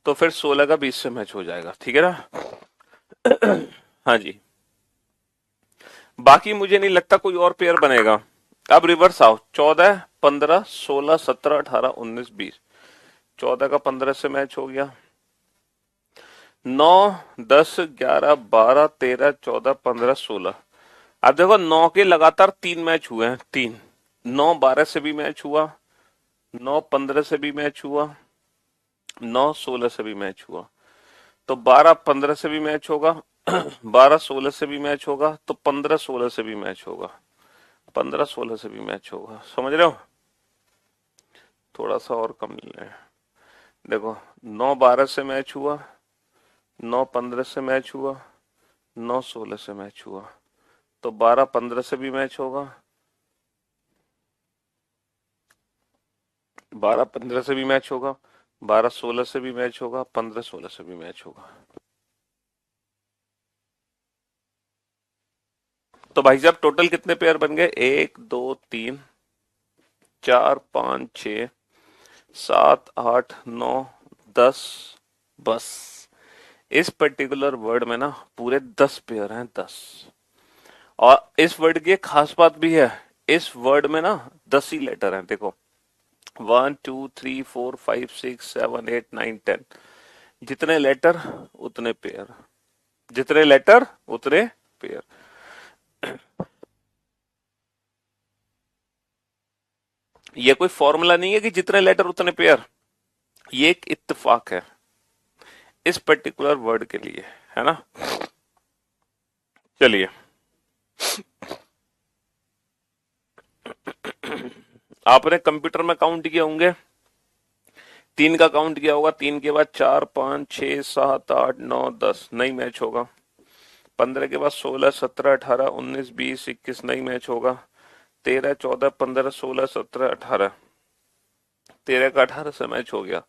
A: तो फिर 16 का 20 से मैच हो जाएगा, ठीक है ना? हाँ जी। बाकी मुझे नहीं लगता कोई और पेयर बनेगा। अब रिवर्स आओ। 14, 15, 16, 17, 18, 19, 20। 14 का 15 से मैच हो गया। 9, 10, 11, 12, 13, 14, 15, 16। अब देखो, 9 के लगातार तीन मैच हुए हैं, तीन। 9, 12 से भी मैच हुआ, 9, 15 से भी मैच हुआ, 9, 16 से भी मैच हुआ, तो 12, 15 से भी मैच होगा। 12, 16 से भी मैच होगा, तो 15, 16 से भी मैच होगा, 15, 16 से भी मैच होगा। समझ रहे हो? थोड़ा सा और कम ले। देखो, 9, 12 से मैच हुआ, 9, 15 से मैच हुआ, 9, 16 से मैच हुआ, तो 12, 15 से भी मैच होगा, 12, 15 से भी मैच होगा, 12, 16 से भी मैच होगा, 15, 16 से भी मैच होगा। तो भाई साहब, टोटल कितने पेयर बन गए? 1, 2, 3, 4, 5, 6, 7, 8, 9, 10। बस, इस पर्टिकुलर वर्ड में ना पूरे 10 पेयर हैं, 10। और इस वर्ड की एक खास बात भी है। इस वर्ड में ना 10 ही लेटर हैं। देखो, 1, 2, 3, 4, 5, 6, 7, 8, 9, 10। जितने लेटर उतने पेयर, जितने लेटर उतने पेयर। ये कोई फॉर्मूला नहीं है कि जितने लेटर उतने पेयर। ये एक इत्तेफाक है इस पर्टिकुलर वर्ड के लिए, है ना? चलिए, आपने कंप्यूटर में काउंट किए होंगे। 3 का काउंट किया होगा, 3 के बाद 4, 5, 6, 7, 8, 9, 10 नई मैच होगा। 15 के बाद 16, 17, 18, 19, 20, 21 नई मैच होगा। 13, 14, 15, 16, 17, 18। 13 का 18 से मैच हो गया।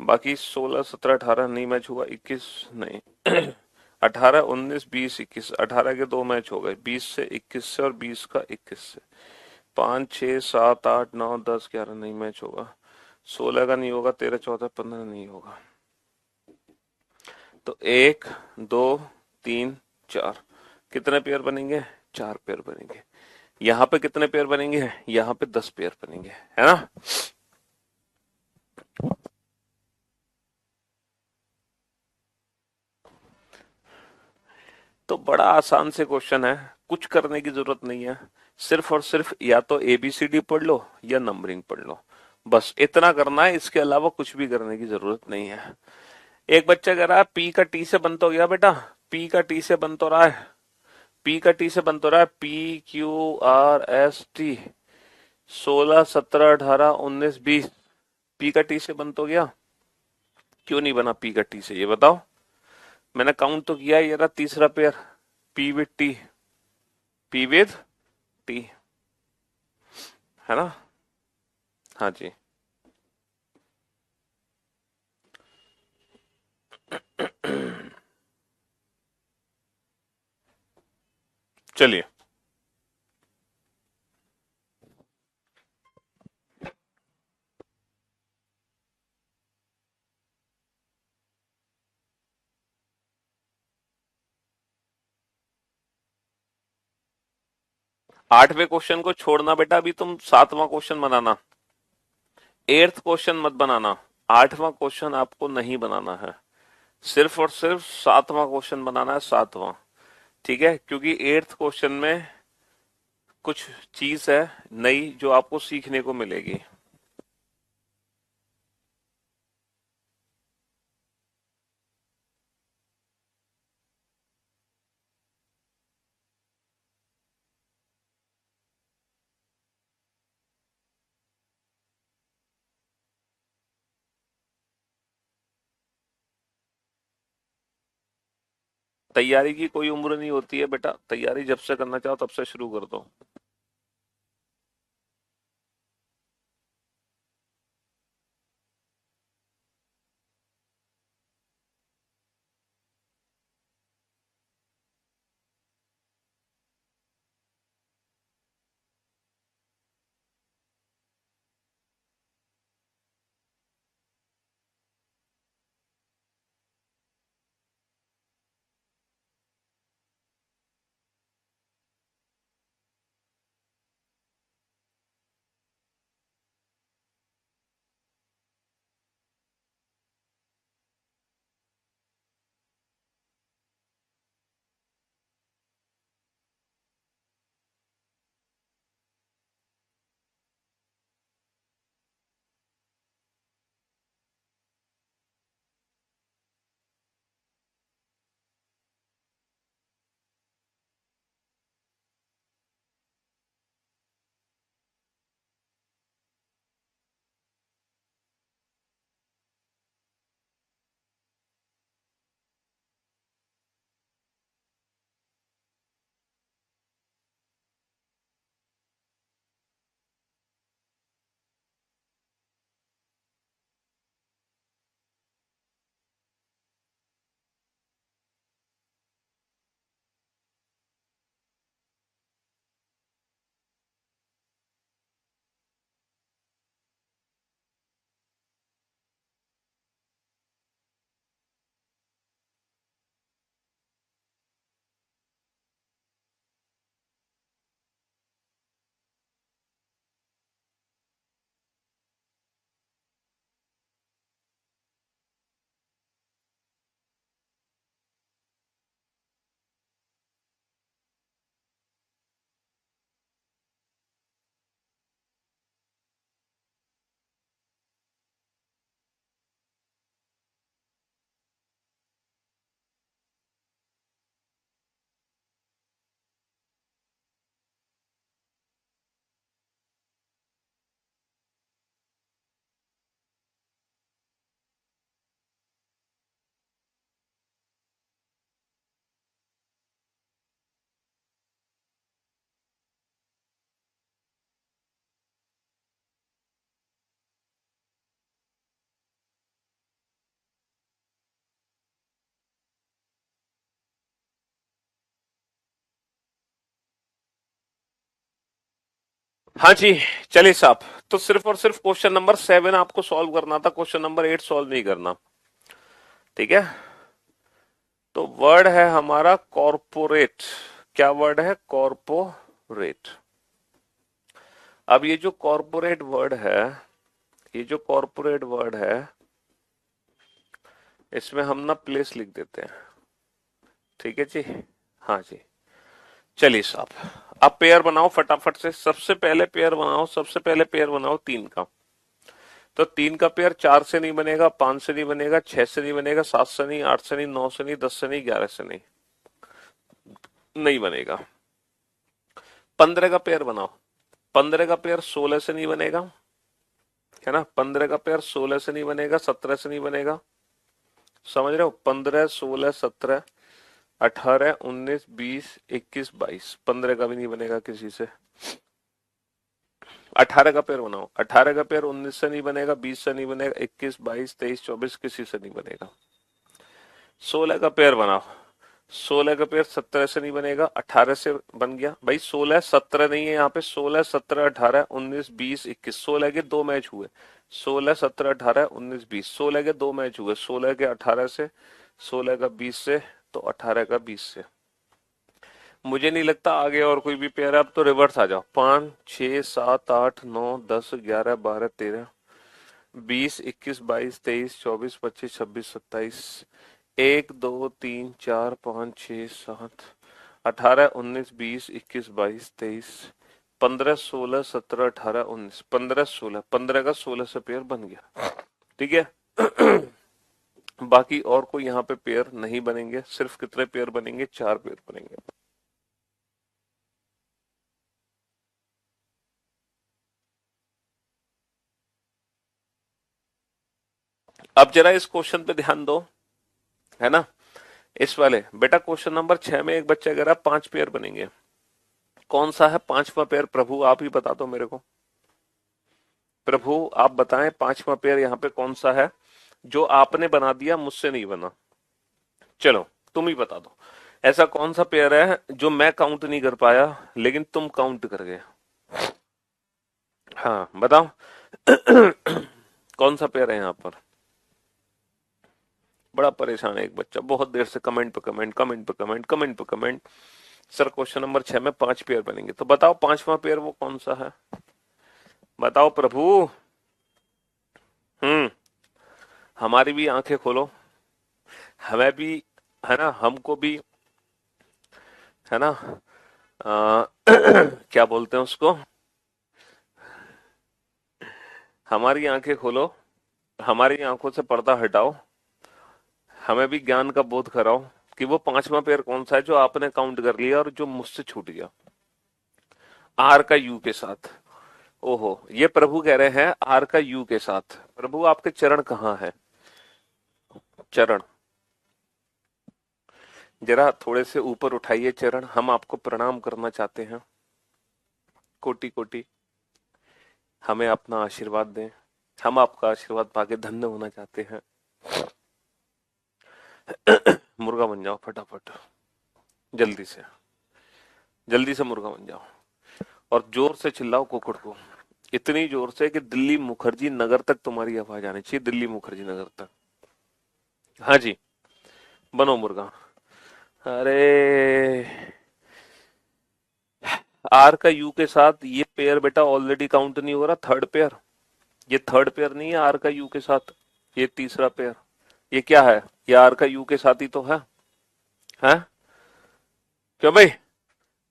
A: बाकी 16, 17, 18 नहीं मैच हुआ। 21 नहीं। 18, 19, 20, 21। 18 के दो मैच हो गए, 20 से, 21 से, और 20 का 21 से। 5, 6, 7, 8, 9, 10, 11 नहीं मैच होगा। 16 का नहीं होगा। 13, 14, 15 नहीं होगा। तो 1, 2, 3, 4। कितने पेयर बनेंगे? 4 पेयर बनेंगे। यहाँ पे कितने पेयर बनेंगे? यहाँ पे 10 पेयर बनेंगे, है ना? तो बड़ा आसान से क्वेश्चन है, कुछ करने की जरूरत नहीं है। सिर्फ और सिर्फ या तो एबीसीडी पढ़ लो या नंबरिंग पढ़ लो। बस इतना करना है, इसके अलावा कुछ भी करने की जरूरत नहीं है। एक बच्चा कह रहा है पी का टी से बन तो गया बेटा। पी का टी से बन तो रहा है। पी का टी से बन तो रहा है। PQRST। 16, 17, 18, 19, 20। पी का टी से बन तो गया। क्यों नहीं बना पी का टी से, ये बताओ। मैंने काउंट तो किया, ये रहा तीसरा pair. P with T. P with T, है ना? हाँ जी। चलिए, 8वें क्वेश्चन को छोड़ना बेटा, अभी तुम 7वां क्वेश्चन बनाना। 8th क्वेश्चन मत बनाना, 8वां क्वेश्चन आपको नहीं बनाना है, सिर्फ और सिर्फ 7वां क्वेश्चन बनाना है, 7वां। ठीक है, क्योंकि 8th क्वेश्चन में कुछ चीज है नई जो आपको सीखने को मिलेगी। तैयारी की कोई उम्र नहीं होती है बेटा, तैयारी जब से करना चाहो तब से शुरू कर दो। हाँ जी, चलिए साहब। तो सिर्फ और सिर्फ क्वेश्चन नंबर 7 आपको सॉल्व करना था, क्वेश्चन नंबर 8 सॉल्व नहीं करना। ठीक है, तो वर्ड है हमारा कॉरपोरेट। क्या वर्ड है? कॉरपोरेट। अब ये जो कॉरपोरेट वर्ड है, ये जो कॉरपोरेट वर्ड है, इसमें हम ना प्लेस लिख देते हैं। ठीक है जी, हाँ जी। चलिए साहब, अब पेयर बनाओ फटाफट से। सबसे पहले पेयर बनाओ, सबसे पहले पेयर बनाओ 3 का। तो 3 का पेयर 4 से नहीं बनेगा, 5 से नहीं बनेगा, 6 से नहीं बनेगा, 7 से नहीं, 8 से नहीं, 9 से नहीं, 10 से नहीं, 11 से नहीं, नहीं बनेगा। 15 का पेयर बनाओ। 15 का पेयर 16 से नहीं बनेगा, है ना। 15 का पेयर 16 से नहीं बनेगा, 17 से नहीं बनेगा। समझ रहे हो? 15, 16, 17, 18, 19, 20, 21, 22, 15 का भी नहीं बनेगा किसी से। 18 का पेयर बनाओ। 18 का पेयर 19 से नहीं बनेगा, 20 से नहीं बनेगा, 21, 22, 23, 24 किसी से नहीं बनेगा। 16 का पेयर बनाओ। 16 का पेयर 17 से नहीं बनेगा, 18 से बन गया भाई। 16, 17 नहीं है यहाँ पे, 16, 17, 18, 19, 20, 21, 16 के 2 मैच हुए। 16, 17, 18, 19, 20, 16 के 2 मैच हुए। 16 के 18 से, 16 का 20 से, तो 18 का 20 से। मुझे नहीं लगता आगे और कोई भी पेयर है। अब तो रिवर्स आ जाओ। 5, 6, 7, 8, 9, 10, 11, 12, 13, 20, 21, 22, 23, 24, 25, 26, 27, 1, 2, 3, 4, 5, 6, 7, 18, 19, 20, 21, 22, 23, 15, 16, 17, 18, 19, 15, 16, 15 का 16 से पेयर बन गया। ठीक है। बाकी और कोई यहाँ पे पेयर नहीं बनेंगे, सिर्फ कितने पेयर बनेंगे? 4 पेयर बनेंगे। अब जरा इस क्वेश्चन पे ध्यान दो, है ना। इस वाले बेटा क्वेश्चन नंबर 6 में एक बच्चा कह रहा 5 पेयर बनेंगे। कौन सा है 5वां पेयर? प्रभु आप ही बता दो मेरे को। प्रभु आप बताएं 5वां पेयर यहाँ पे कौन सा है जो आपने बना दिया, मुझसे नहीं बना। चलो तुम ही बता दो, ऐसा कौन सा पेयर है जो मैं काउंट नहीं कर पाया लेकिन तुम काउंट कर गए? हाँ बताओ। कौन सा पेयर है यहाँ पर? बड़ा परेशान है एक बच्चा, बहुत देर से कमेंट पे कमेंट, कमेंट पे कमेंट, कमेंट पे कमेंट। सर क्वेश्चन नंबर 6 में 5 पेयर बनेंगे, तो बताओ 5वां पेयर वो कौन सा है? बताओ प्रभु। हम्म। हमारी भी आंखें खोलो, हमें भी, है ना, हमको भी, है ना। क्या बोलते हैं उसको? हमारी आंखें खोलो, हमारी आंखों से पर्दा हटाओ, हमें भी ज्ञान का बोध कराओ कि वो 5वां पेयर कौन सा है जो आपने काउंट कर लिया और जो मुझसे छूट गया आर का यू के साथ। ओहो, ये प्रभु कह रहे हैं आर का यू के साथ। प्रभु आपके चरण कहाँ है? चरण जरा थोड़े से ऊपर उठाइए चरण, हम आपको प्रणाम करना चाहते हैं, कोटि कोटि। हमें अपना आशीर्वाद दें, हम आपका आशीर्वाद पाके धन्य होना चाहते हैं। मुर्गा बन जाओ फटाफट, जल्दी से, जल्दी से मुर्गा बन जाओ और जोर से चिल्लाओ कुकुड़ को, इतनी जोर से कि दिल्ली मुखर्जी नगर तक तुम्हारी आवाज आनी चाहिए, दिल्ली मुखर्जी नगर तक। हाँ जी, बनो मुर्गा। अरे आर का यू के साथ ये पेयर बेटा ऑलरेडी काउंट नहीं हो रहा, थर्ड पेयर। ये थर्ड पेयर नहीं है आर का यू के साथ, ये तीसरा पेयर। ये क्या है? ये आर का यू के साथ ही तो है। हैं? क्यों भाई?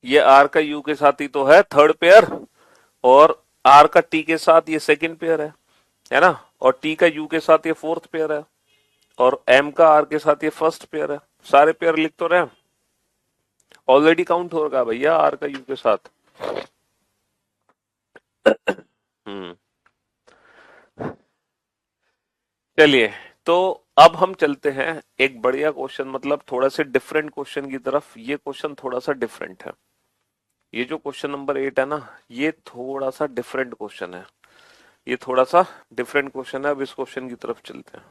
A: ये आर का यू के साथ ही तो है थर्ड पेयर, और आर का टी के साथ ये सेकंड पेयर है ना, और टी का यू के साथ ये फोर्थ पेयर है, और एम का आर के साथ ये फर्स्ट पेयर है। सारे पेयर लिख तो रहे, ऑलरेडी काउंट हो रहा भैया आर का यू के साथ। हम्म। चलिए, तो अब हम चलते हैं एक बढ़िया क्वेश्चन, मतलब थोड़ा सा डिफरेंट क्वेश्चन की तरफ। ये क्वेश्चन थोड़ा सा डिफरेंट है, ये जो क्वेश्चन नंबर 8 है ना, ये थोड़ा सा डिफरेंट क्वेश्चन है। ये थोड़ा सा डिफरेंट क्वेश्चन है, अब इस क्वेश्चन की तरफ चलते हैं।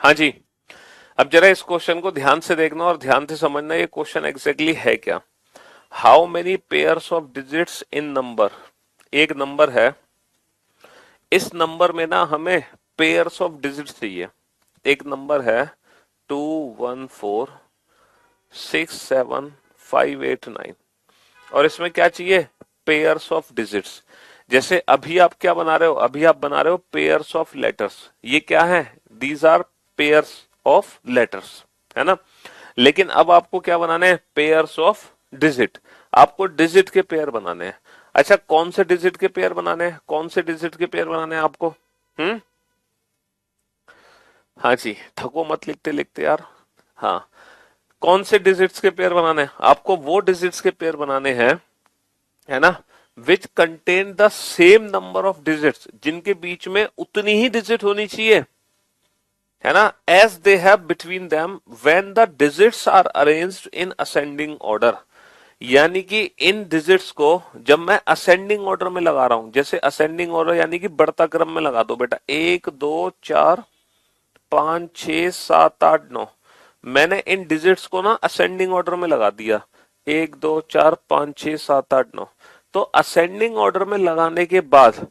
A: हाँ जी, अब जरा इस क्वेश्चन को ध्यान से देखना और ध्यान से समझना, ये क्वेश्चन एग्जैक्टली है क्या। How many pairs of digits in number? एक नंबर है, इस नंबर में ना हमें पेयर्स ऑफ डिजिट्स चाहिए। एक नंबर है 2 1 4 6 7 5 8 9, और इसमें क्या चाहिए? Pairs of digits. जैसे अभी आप क्या बना रहे हो? अभी आप बना रहे हो पेयर्स ऑफ लेटर्स। ये क्या है? These are pairs of letters, है ना। लेकिन अब आपको क्या बनाने हैं? Pairs of digit. आपको डिजिट के पेयर बनाने हैं। अच्छा, कौन से डिजिट के पेयर बनाने हैं? कौन से डिजिट के पेयर बनाने हैं आपको? हम्म। हाँ जी, थको मत लिखते लिखते यार। हाँ, कौन से डिजिट्स के पेयर बनाने हैं आपको? वो डिजिट्स के पेयर बनाने हैं, है ना, which contain the same number of digits, जिनके बीच में उतनी ही डिजिट होनी चाहिए, है ना, as they have between them when the digits are arranged in ascending order. यानी कि इन डिजिट्स को जब मैं असेंडिंग ऑर्डर में लगा रहा हूं, जैसे असेंडिंग ऑर्डर यानी कि बढ़ता क्रम में लगा दो बेटा, 1 2 4 5 6 7 8 9, मैंने इन डिजिट्स को ना असेंडिंग ऑर्डर में लगा दिया, 1 2 4 5 6 7 8 9। तो असेंडिंग ऑर्डर में लगाने के बाद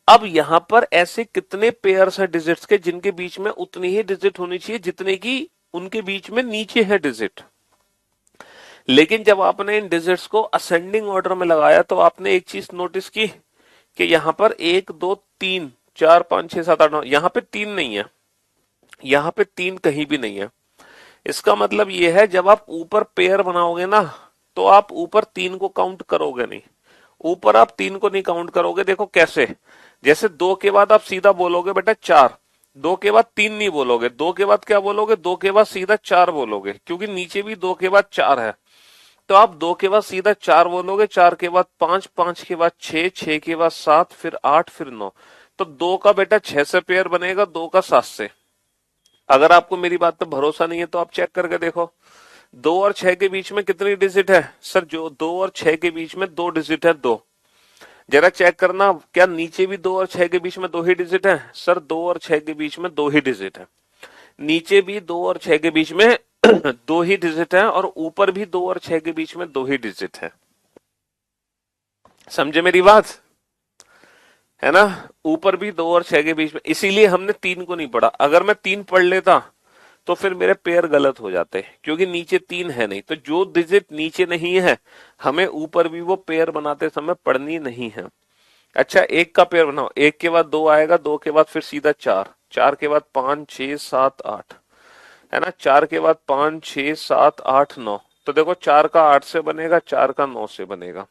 A: अब यहां पर ऐसे कितने पेयर्स है डिजिट्स के जिनके बीच में उतनी ही डिजिट होनी चाहिए जितने की उनके बीच में नीचे है डिजिट। लेकिन जब आपने इन डिजिट्स को असेंडिंग ऑर्डर में लगाया तो आपने एक चीज नोटिस की कि यहां पर 1 2 3 4 5 6 7 8 9, यहां पे 3 नहीं है, यहां पे 3 कहीं भी नहीं है। इसका मतलब यह है जब आप ऊपर पेयर बनाओगे ना, तो आप ऊपर 3 को काउंट करोगे नहीं, ऊपर आप 3 को नहीं काउंट करोगे। देखो कैसे, जैसे 2 के बाद आप सीधा बोलोगे बेटा 4, 2 के बाद 3 नहीं बोलोगे, 2 के बाद क्या बोलोगे, 2 के बाद सीधा 4 बोलोगे, क्योंकि नीचे भी 2 के बाद 4 है। तो आप 2 के बाद सीधा 4 बोलोगे, 4 के बाद 5, 5 के बाद 6, 6 के बाद 7, फिर 8, फिर 9। तो 2 का बेटा 6 से पेयर बनेगा, 2 का 7 से। अगर आपको मेरी बात पे भरोसा नहीं है तो आप चेक करके देखो, 2 और 6 के बीच में कितनी डिजिट है सर? जो 2 और 6 के बीच में 2 डिजिट है, 2। जरा चेक करना, क्या नीचे भी 2 और 6 के बीच में 2 ही डिजिट है? सर 2 और 6 के बीच में 2 ही डिजिट है। नीचे भी 2 और 6 के बीच में 2 ही डिजिट है, और ऊपर भी 2 और 6 के बीच में 2 ही डिजिट है। समझे मेरी बात, है ना? ऊपर भी 2 और 6 के बीच में, इसीलिए हमने 3 को नहीं पढ़ा। अगर मैं 3 पढ़ लेता तो फिर मेरे पेयर गलत हो जाते, क्योंकि नीचे 3 है नहीं। तो जो डिजिट नीचे नहीं है हमें ऊपर भी वो पेयर बनाते समय पढ़नी नहीं है। अच्छा, 1 का पेयर बनाओ, 1 के बाद 2 आएगा, 2 के बाद फिर सीधा 4, 4 के बाद 5 6 7 8, है ना, 4 के बाद 5 6 7 8 9। तो देखो 4 का 8 से बनेगा, 4 का 9 से बनेगा,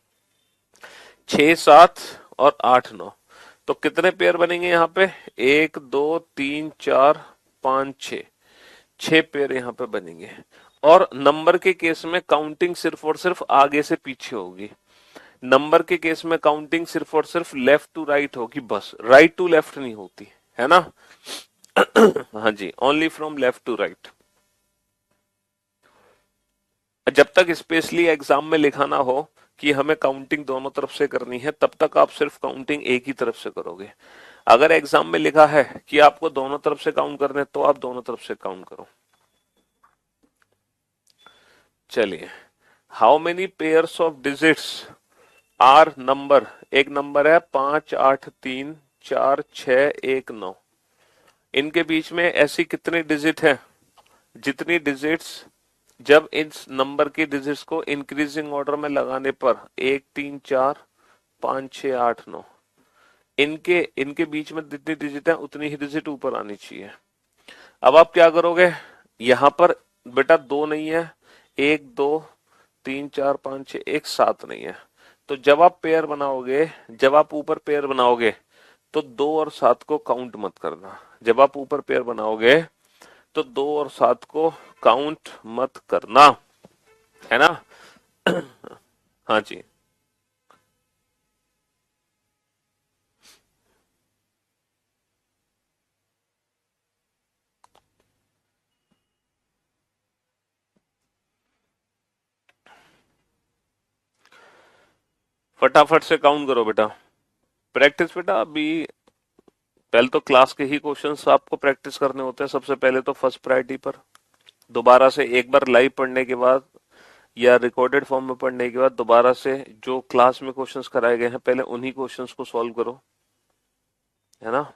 A: 6 7 और 8 9। तो कितने पेयर बनेंगे यहाँ पे? 1 2 3 4 5 6, 6 पेयर यहाँ पे बनेंगे। और नंबर के केस में काउंटिंग सिर्फ और सिर्फ आगे से पीछे होगी। नंबर के केस में काउंटिंग सिर्फ और सिर्फ लेफ्ट टू राइट होगी, बस राइट टू लेफ्ट नहीं होती, है ना? हाँ जी, only from left to right. जब तक स्पेशली एग्जाम में लिखा ना हो कि हमें काउंटिंग दोनों तरफ से करनी है, तब तक आप सिर्फ काउंटिंग एक ही तरफ से करोगे। अगर एग्जाम में लिखा है कि आपको दोनों तरफ से काउंट करने, तो आप दोनों तरफ से काउंट करो। चलिए, how many pairs of digits are number, एक नंबर है 5 8 3 4 6 1 9, इनके बीच में ऐसी कितने डिजिट हैं जितनी डिजिट्स जब इस नंबर की डिजिट्स को इंक्रीजिंग ऑर्डर में लगाने पर 1 3 4 5 6 8 9, इनके इनके बीच में जितनी डिजिट है उतनी ही डिजिट ऊपर आनी चाहिए। अब आप क्या करोगे, यहां पर बेटा 2 नहीं है, 1 2 3 4 5 6, एक 7 नहीं है। तो जब आप पेयर बनाओगे, जब आप ऊपर पेयर बनाओगे, तो 2 और 7 को काउंट मत करना। जब आप ऊपर पेयर बनाओगे तो 2 और 7 को काउंट मत करना, है ना? हाँ जी, फटाफट से काउंट करो बेटा। प्रैक्टिस बेटा, अभी पहले तो क्लास के ही क्वेश्चंस आपको प्रैक्टिस करने होते हैं सबसे पहले, तो फर्स्ट प्रायोरिटी पर। दोबारा से एक बार लाइव पढ़ने के बाद या रिकॉर्डेड फॉर्म में पढ़ने के बाद दोबारा से जो क्लास में क्वेश्चंस कराए गए हैं पहले उन्हीं क्वेश्चंस को सॉल्व करो, है ना?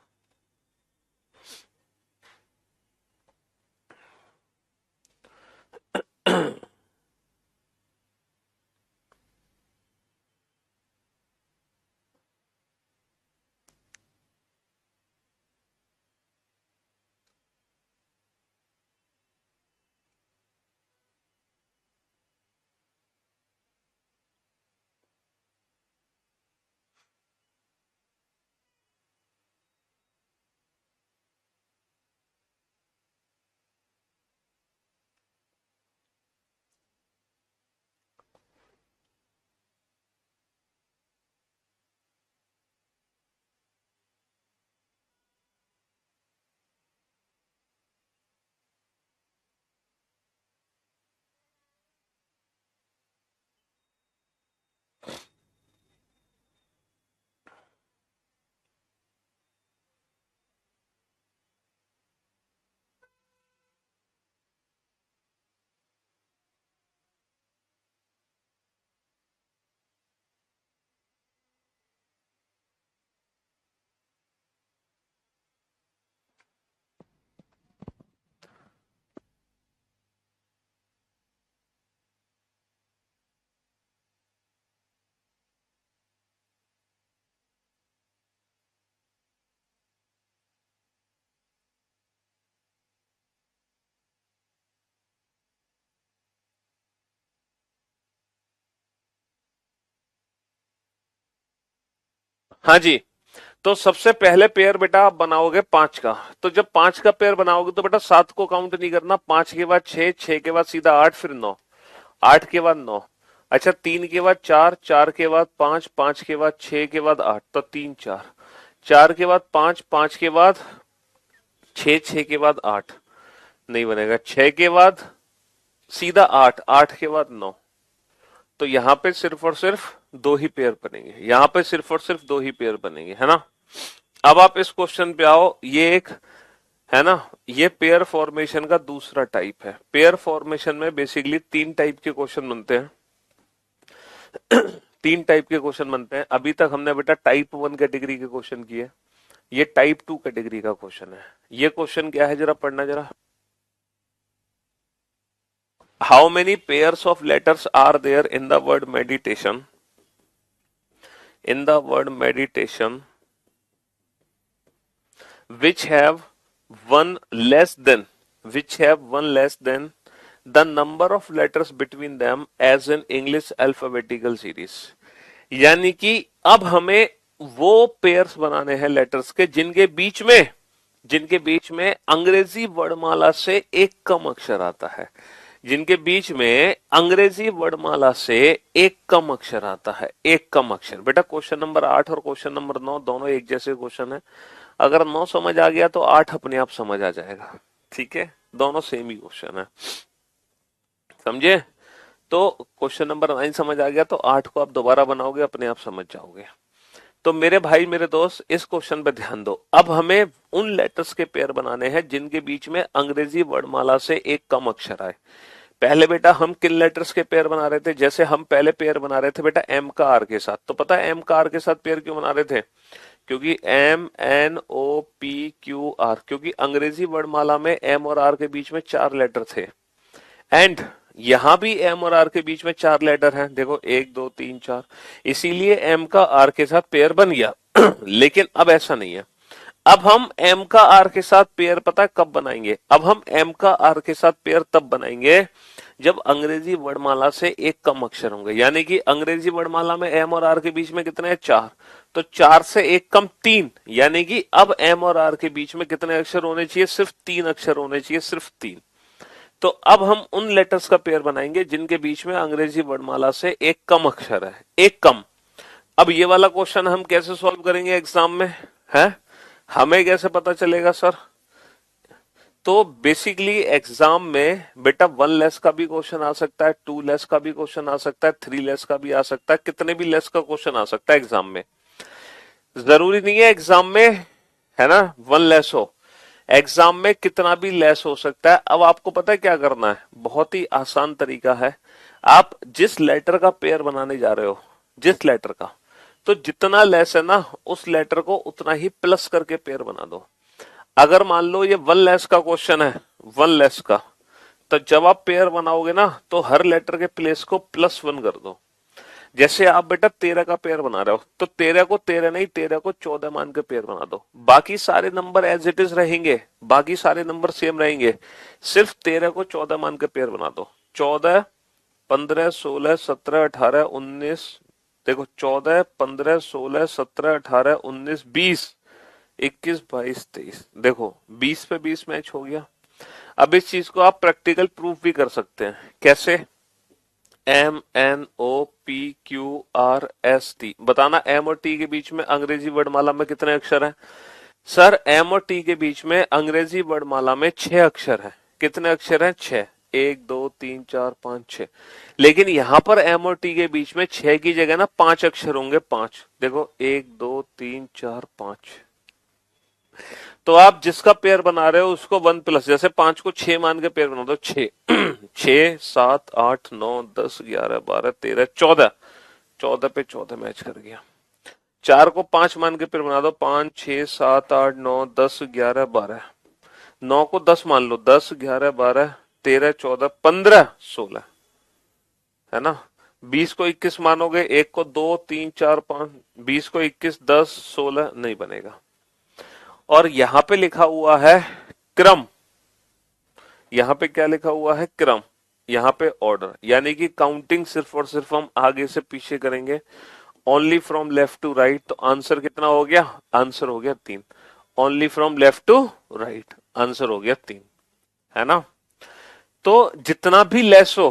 A: हाँ जी। तो सबसे पहले पेयर बेटा आप बनाओगे 5 का। तो जब 5 का पेयर बनाओगे तो बेटा 7 को काउंट नहीं करना, 5 के बाद 6, 6 के बाद सीधा 8, फिर 9, 8 के बाद 9, अच्छा 3 के बाद 4, 4 के बाद 5, 5 के बाद 6 के बाद 8, तो 3 4, 4 के बाद 5, 5 के बाद 6, 6 के बाद 8, नहीं बनेगा, 6 के बाद सीधा 8, 8 के बाद 9, तो यहाँ पे सिर्फ और सिर्फ दो ही पेयर बनेंगे, यहाँ पे सिर्फ और सिर्फ दो ही पेयर बनेंगे, है ना। अब आप इस क्वेश्चन पे आओ, ये एक है ना, ये पेयर फॉर्मेशन का दूसरा टाइप है। पेयर फॉर्मेशन में बेसिकली तीन टाइप के क्वेश्चन बनते हैं। तीन टाइप के क्वेश्चन बनते हैं। अभी तक हमने बेटा टाइप 1 कैटेगरी के क्वेश्चन किए, ये टाइप 2 कैटेगरी का क्वेश्चन है। ये क्वेश्चन क्या है, जरा पढ़ना जरा। How many pairs of letters are there in the word meditation, in the word meditation, which have one less than the number of letters between them as in English alphabetical series। यानी कि अब हमें वो pairs बनाने हैं letters के जिनके बीच में अंग्रेजी वर्णमाला से एक कम अक्षर आता है, जिनके बीच में अंग्रेजी वर्णमाला से एक कम अक्षर आता है, एक कम अक्षर। बेटा क्वेश्चन नंबर 8 और क्वेश्चन नंबर 9 दोनों एक जैसे क्वेश्चन है। अगर 9 समझ आ गया तो 8 अपने आप समझ आ जाएगा, ठीक है, दोनों सेम ही क्वेश्चन है, समझे। तो क्वेश्चन नंबर 9 समझ आ गया तो 8 को आप दोबारा बनाओगे, अपने आप समझ जाओगे। तो मेरे भाई मेरे दोस्त इस क्वेश्चन पे ध्यान दो। अब हमें उन लेटर्स के पेयर बनाने हैं जिनके बीच में अंग्रेजी वर्णमाला से एक कम अक्षर आए। पहले बेटा हम किन लेटर्स के पेयर बना रहे थे, जैसे हम पहले पेयर बना रहे थे बेटा एम का आर के साथ। तो पता है एम का आर के साथ पेयर क्यों बना रहे थे, क्योंकि M N O P Q R, क्योंकि अंग्रेजी वर्णमाला में एम और आर के बीच में 4 लेटर थे, एंड यहां भी एम और आर के बीच में 4 लेटर हैं, देखो 1 2 3 4, इसीलिए एम का आर के साथ पेयर बन गया। लेकिन अब ऐसा नहीं है, अब हम एम का आर के साथ पेयर पता है कब बनाएंगे, अब हम एम का आर के साथ पेयर तब बनाएंगे जब अंग्रेजी वर्णमाला से एक कम अक्षर होंगे। यानी कि अंग्रेजी वर्णमाला में एम और आर के बीच में कितने हैं, 4, तो 4 से एक कम 3, यानी कि अब एम और आर के बीच में कितने अक्षर होने चाहिए, सिर्फ 3 अक्षर होने चाहिए, सिर्फ 3। तो अब हम उन लेटर्स का पेयर बनाएंगे जिनके बीच में अंग्रेजी वर्णमाला से एक कम अक्षर है, एक कम। अब ये वाला क्वेश्चन हम कैसे सॉल्व करेंगे एग्जाम में, है हमें कैसे पता चलेगा सर। तो बेसिकली एग्जाम में बेटा 1 लेस का भी क्वेश्चन आ सकता है, 2 लेस का भी क्वेश्चन आ सकता है, 3 लेस का भी आ सकता है, कितने भी लेस का क्वेश्चन आ सकता है एग्जाम में। जरूरी नहीं है एग्जाम में, है ना, 1 लेस हो, एग्जाम में कितना भी लेस हो सकता है। अब आपको पता है क्या करना है, बहुत ही आसान तरीका है। आप जिस लेटर का पेयर बनाने जा रहे हो, जिस लेटर का, तो जितना लेस है ना उस लेटर को उतना ही प्लस करके पेयर बना दो। अगर मान लो ये 1 लेस का क्वेश्चन है, 1 लेस का, तो जब आप पेयर बनाओगे ना तो हर लेटर के प्लेस को +1 कर दो। जैसे आप बेटा 13 का पेयर बना रहे हो तो 13 को 13 नहीं, 13 को 14 मान के पेयर बना दो। बाकी सारे नंबर एज इट इज रहेंगे, बाकी सारे नंबर सेम रहेंगे, सिर्फ 13 को 14 मान के पेयर बना दो। 14 15 16 17 18 19, देखो 14 15 16 17 18 19 20 21 22 23, देखो 20 पे 20 मैच हो गया। अब इस चीज को आप प्रैक्टिकल प्रूफ भी कर सकते हैं, कैसे, M N O P Q R S T, बताना एम और टी के बीच में अंग्रेजी वर्णमाला में कितने अक्षर हैं। सर एम और टी के बीच में अंग्रेजी वर्णमाला में 6 अक्षर हैं। कितने अक्षर हैं, 6, 1 2 3 4 5 6। लेकिन यहां पर एम और टी के बीच में 6 की जगह ना 5 अक्षर होंगे, 5, देखो 1 2 3 4 5। तो आप जिसका पेयर बना रहे हो उसको 1 प्लस, जैसे 5 को 6 मान के पेयर बना दो, 6 6 7 8 9 10 11 12 13 14, 14 पे 14 मैच कर गया। 4 को 5 मान के पेयर बना दो, 5 6 7 8 9 10 11 12, 9 को 10 मान लो, 10 11 12 13 14 15 16, है ना। 20 को 21 मानोगे, 1 को 2 3 4 5, 20 को 21 10 16 नहीं बनेगा। और यहां पे लिखा हुआ है क्रम, यहां पे क्या लिखा हुआ है, क्रम, यहां पे ऑर्डर, यानी कि काउंटिंग सिर्फ और सिर्फ हम आगे से पीछे करेंगे only from left to right, तो आंसर कितना हो गया? आंसर हो गया 3। Only from left to right, answer हो गया 3, है ना? तो जितना भी लेस हो,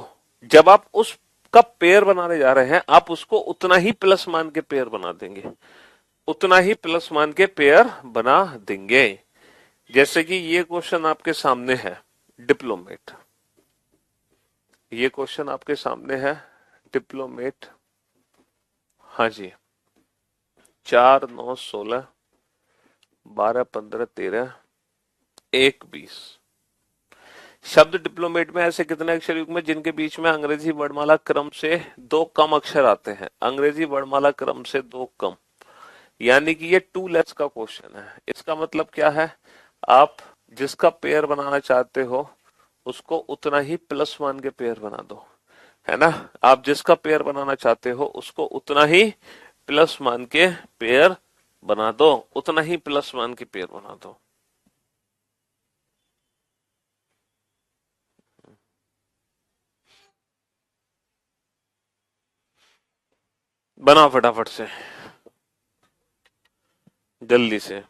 A: जब आप उसका पेयर बनाने जा रहे हैं, आप उसको उतना ही प्लस मान के पेयर बना देंगे, उतना ही प्लस मान के पेयर बना देंगे। जैसे कि ये क्वेश्चन आपके सामने है, डिप्लोमेट। ये क्वेश्चन आपके सामने है, डिप्लोमेट। हाँ जी, 4 9 16 12 15 13 1 20। शब्द डिप्लोमेट में ऐसे कितने अक्षर युग्म हैं जिनके बीच में अंग्रेजी वर्णमाला क्रम से 2 कम अक्षर आते हैं? अंग्रेजी वर्णमाला क्रम से 2 कम, यानी कि ये 2 लेस का क्वेश्चन है। इसका मतलब क्या है? आप जिसका पेयर बनाना चाहते हो उसको उतना ही प्लस मान के पेयर बना दो, है ना? आप जिसका पेयर बनाना चाहते हो उसको उतना ही प्लस मान के पेयर बना दो, उतना ही प्लस मान के पेयर बना दो। बना फटाफट से, जल्दी से।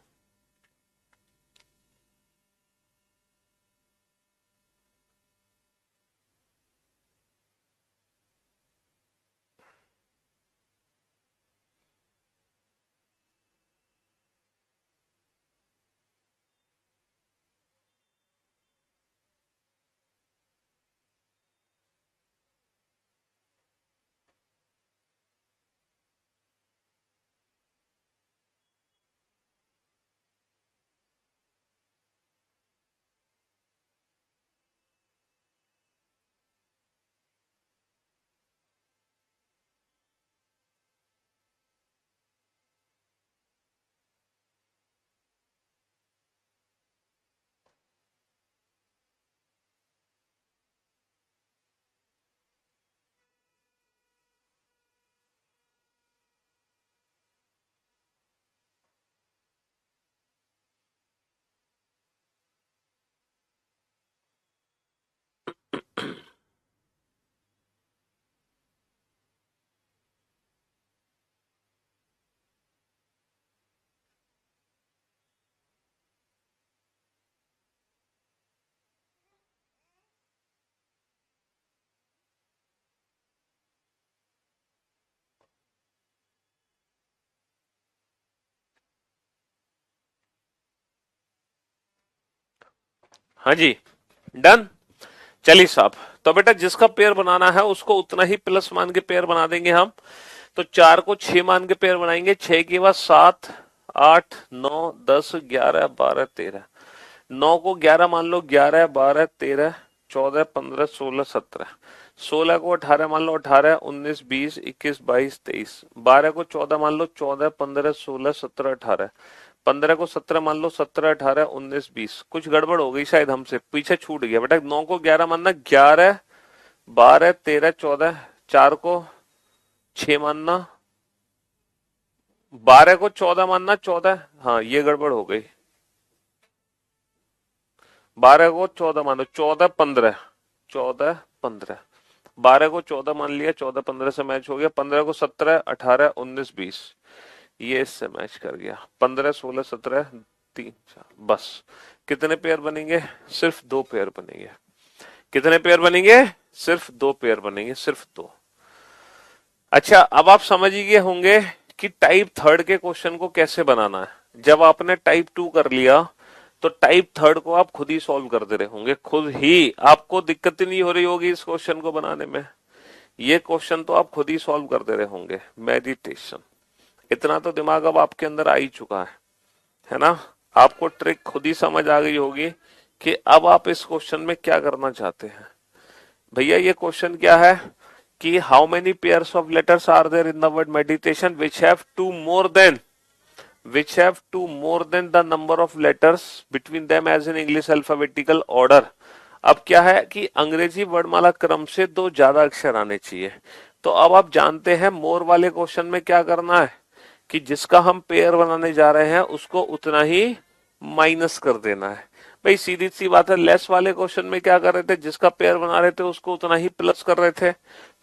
A: हाँ जी, डन। चलिए साहब, तो बेटा जिसका पेयर बनाना है उसको उतना ही प्लस मान के पेयर बना देंगे हम। तो 4 को 6 मान के पेयर बनाएंगे, 6 के बाद 7 8 9 10 11 12 13। 9 को 11 मान लो, 11 12 13 14 15 16 17। 16 को 18 मान लो, 18 19 20 21 22 23। 12 को 14 मान लो, 14 15 16 17 18। 15 को 17 मान लो, 17 18 19 20। कुछ गड़बड़ हो गई शायद, हमसे पीछे छूट गया बेटा। 9 को 11 मानना, 11 12 13 14। 4 को 6 मानना, 12 को 14 मानना, 14। हाँ, ये गड़बड़ हो गई। 12 को 14 मानो, 14 15 14 15। 12 को 14 मान लिया, 14 15 से मैच हो गया। 15 को 17 18 19 20, ये इससे मैच कर गया। 15 16 17 3 4, बस। कितने पेयर बनेंगे? सिर्फ 2 पेयर बनेंगे। कितने पेयर बनेंगे? सिर्फ 2 पेयर बनेंगे, सिर्फ 2। अच्छा, अब आप समझ ही गए होंगे कि टाइप थर्ड के क्वेश्चन को कैसे बनाना है। जब आपने टाइप 2 कर लिया तो टाइप थर्ड को आप खुद ही सॉल्व कर दे रहे होंगे, खुद ही। आपको दिक्कत ही नहीं हो रही होगी इस क्वेश्चन को बनाने में। ये क्वेश्चन तो आप खुद ही सॉल्व कर दे रहे होंगे। मेडिटेशन, इतना तो दिमाग अब आपके अंदर आ ही चुका है ना? आपको ट्रिक खुद ही समझ आ गई होगी कि अब आप इस क्वेश्चन में क्या करना चाहते हैं। भैया ये क्वेश्चन क्या है कि how many pairs of letters are there in the word meditation which have two more than the number of letters between them as in English alphabetical order. अब क्या है कि अंग्रेजी वर्णमाला क्रम से 2 ज्यादा अक्षर आने चाहिए। तो अब आप जानते हैं मोर वाले क्वेश्चन में क्या करना है कि जिसका हम पेयर बनाने जा रहे हैं उसको उतना ही माइनस कर देना है। भाई सीधी सी बात है, लेस वाले क्वेश्चन में क्या कर रहे थे, जिसका पेयर बना रहे थे उसको उतना ही प्लस कर रहे थे।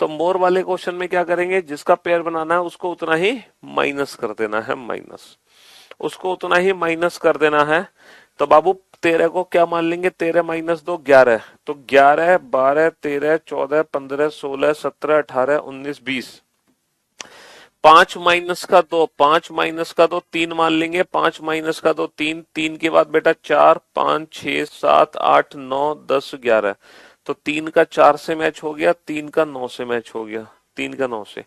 A: तो मोर वाले क्वेश्चन में क्या करेंगे, जिसका पेयर बनाना है उसको उतना ही माइनस कर देना है, माइनस, उसको उतना ही माइनस कर देना है। तो बाबू 13 को क्या मान लेंगे, 13 माइनस 2 11, तो 11 12 13 14 15 16 17 18 19 20। 5 माइनस का 2, 5 माइनस का 2 3 मान लेंगे, 5 माइनस का 2 3, 3 के बाद बेटा 4 5 6 7 8 9 10 11। तो 3 का 4 से मैच हो गया, 3 का 9 से मैच हो गया, 3 का 9 से।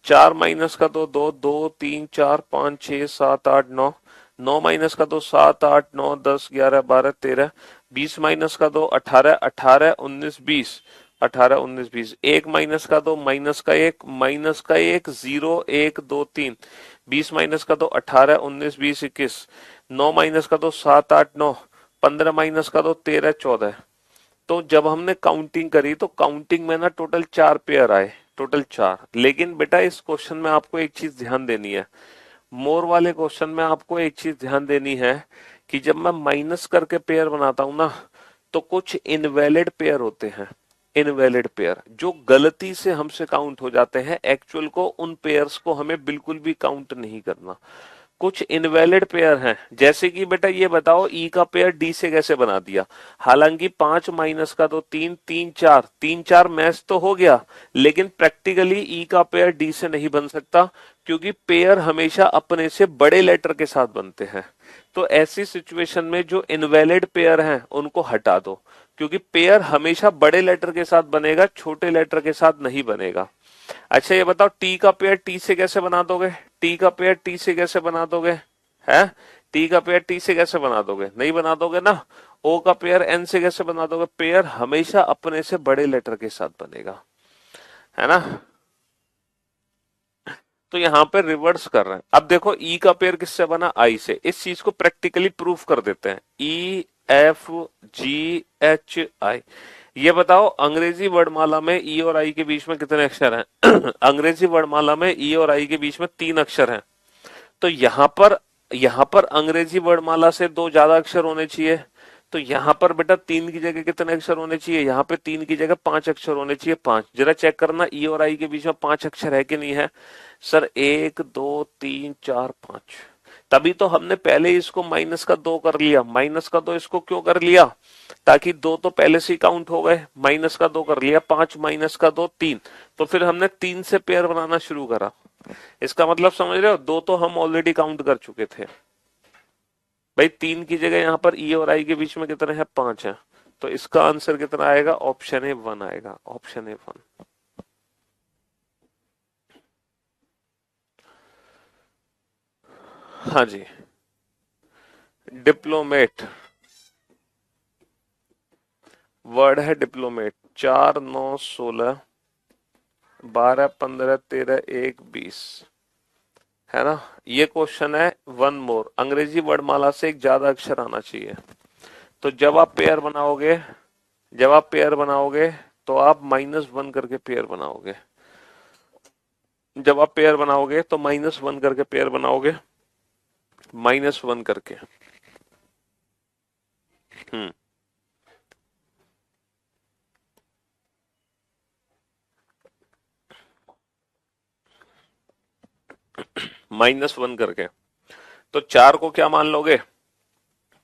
A: 4 माइनस का 2 2 2 3 4 5 6 7 8 9, 9 माइनस का 2 7 8 9 10 11 12 13, 20 माइनस का 2 18 18 19 20, 18 19 20। 1 माइनस का 2 माइनस का 1 माइनस का 1 0 1 2 3, 20 माइनस का 2 18 19 20 21, 9 माइनस का 2 7 8 9, 15 माइनस का 2 13 14। तो जब हमने काउंटिंग करी तो काउंटिंग में ना टोटल 4 पेयर आए, टोटल 4। लेकिन बेटा इस क्वेश्चन में आपको एक चीज ध्यान देनी है, मोर वाले क्वेश्चन में आपको एक चीज ध्यान देनी है कि जब मैं माइनस करके पेयर बनाता हूं ना, तो कुछ इनवैलिड पेयर होते हैं, इनवैलिड पेयर जो गलती से हमसे काउंट हो जाते हैं, एक्चुअल को उन पेयर्स को हमें बिल्कुल भी काउंट नहीं करना। कुछ इनवैलिड पेयर हैं, जैसे कि बेटा ये बताओ ई का पेयर डी से कैसे बना दिया। हालांकि 5 माइनस का 2 3 3 4, 3 4 मैच तो हो गया, लेकिन प्रैक्टिकली ई का पेयर डी से नहीं बन सकता, क्योंकि पेयर हमेशा अपने से बड़े लेटर के साथ बनते हैं। तो ऐसी सिचुएशन में जो इनवैलिड पेयर हैं उनको हटा दो, क्योंकि पेयर हमेशा बड़े लेटर के साथ बनेगा, छोटे लेटर के साथ नहीं बनेगा। अच्छा ये बताओ टी का पेयर टी से कैसे बना दोगे, टी का पेयर टी से कैसे बना दोगे, है टी का पेयर टी से कैसे बना दोगे, नहीं बना दोगे ना। ओ का पेयर एन से कैसे बना दोगे, पेयर हमेशा अपने से बड़े लेटर के साथ बनेगा, है ना। तो यहां पर रिवर्स कर रहे हैं। अब देखो ई का पेयर किससे बना, आई से। इस चीज को प्रैक्टिकली प्रूफ कर देते हैं। ई एफ जी एच आई। ये बताओ अंग्रेजी वर्णमाला में ई और आई के बीच में कितने अक्षर हैं अंग्रेजी वर्णमाला में ई और आई के बीच में 3 अक्षर हैं। तो यहां पर अंग्रेजी वर्णमाला से 2 ज्यादा अक्षर होने चाहिए। तो यहां पर बेटा 3 की जगह कितने अक्षर होने चाहिए, यहाँ पे 3 की जगह 5 अक्षर होने चाहिए, 5। जरा चेक करना ई और आई के बीच में 5 अक्षर है कि नहीं है। सर 1 2 3 4 5। तभी तो हमने पहले ही इसको माइनस का 2 कर लिया। माइनस का 2 इसको क्यों कर लिया, ताकि 2 तो पहले से ही काउंट हो गए, माइनस का 2 कर लिया। 5 माइनस का 2 3। तो फिर हमने 3 से पेयर बनाना शुरू करा। इसका मतलब समझ रहे हो, 2 तो हम ऑलरेडी काउंट कर चुके थे भाई। 3 की जगह यहाँ पर ई और आई के बीच में कितने हैं, 5 है। तो इसका आंसर कितना आएगा, ऑप्शन ए 1 आएगा, ऑप्शन ए 1। हाँ जी, डिप्लोमेट वर्ड है, डिप्लोमेट। 4 9 16 12 15 13 1 20, है ना। ये क्वेश्चन है 1 मोर, अंग्रेजी वर्णमाला से एक ज्यादा अक्षर आना चाहिए। तो जब आप पेयर बनाओगे, जब आप पेयर बनाओगे तो आप -1 करके पेयर बनाओगे। जब आप पेयर बनाओगे तो -1 करके पेयर बनाओगे, -1 करके। हम्म -1 करके। तो 4 को क्या मान लोगे,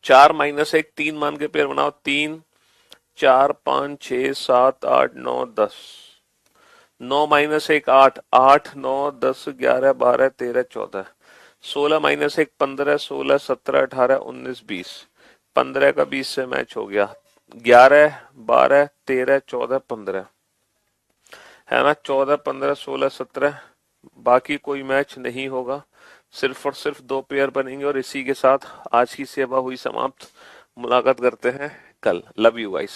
A: 4 माइनस 1 3 मान के पेयर बनाओ। 3 4 5 6 7 8 9 10। 9 माइनस 1 8, 8 9 10 11 12 13 14। 16 माइनस 1 15 16 17 18 19 20। 15 का 20 से मैच हो गया। 11 12 13 14 15, है ना। 14 15 16 17, बाकी कोई मैच नहीं होगा। सिर्फ और सिर्फ 2 पेयर बनेंगे। और इसी के साथ आज की सेवा हुई समाप्त। मुलाकात करते हैं कल। Love you guys.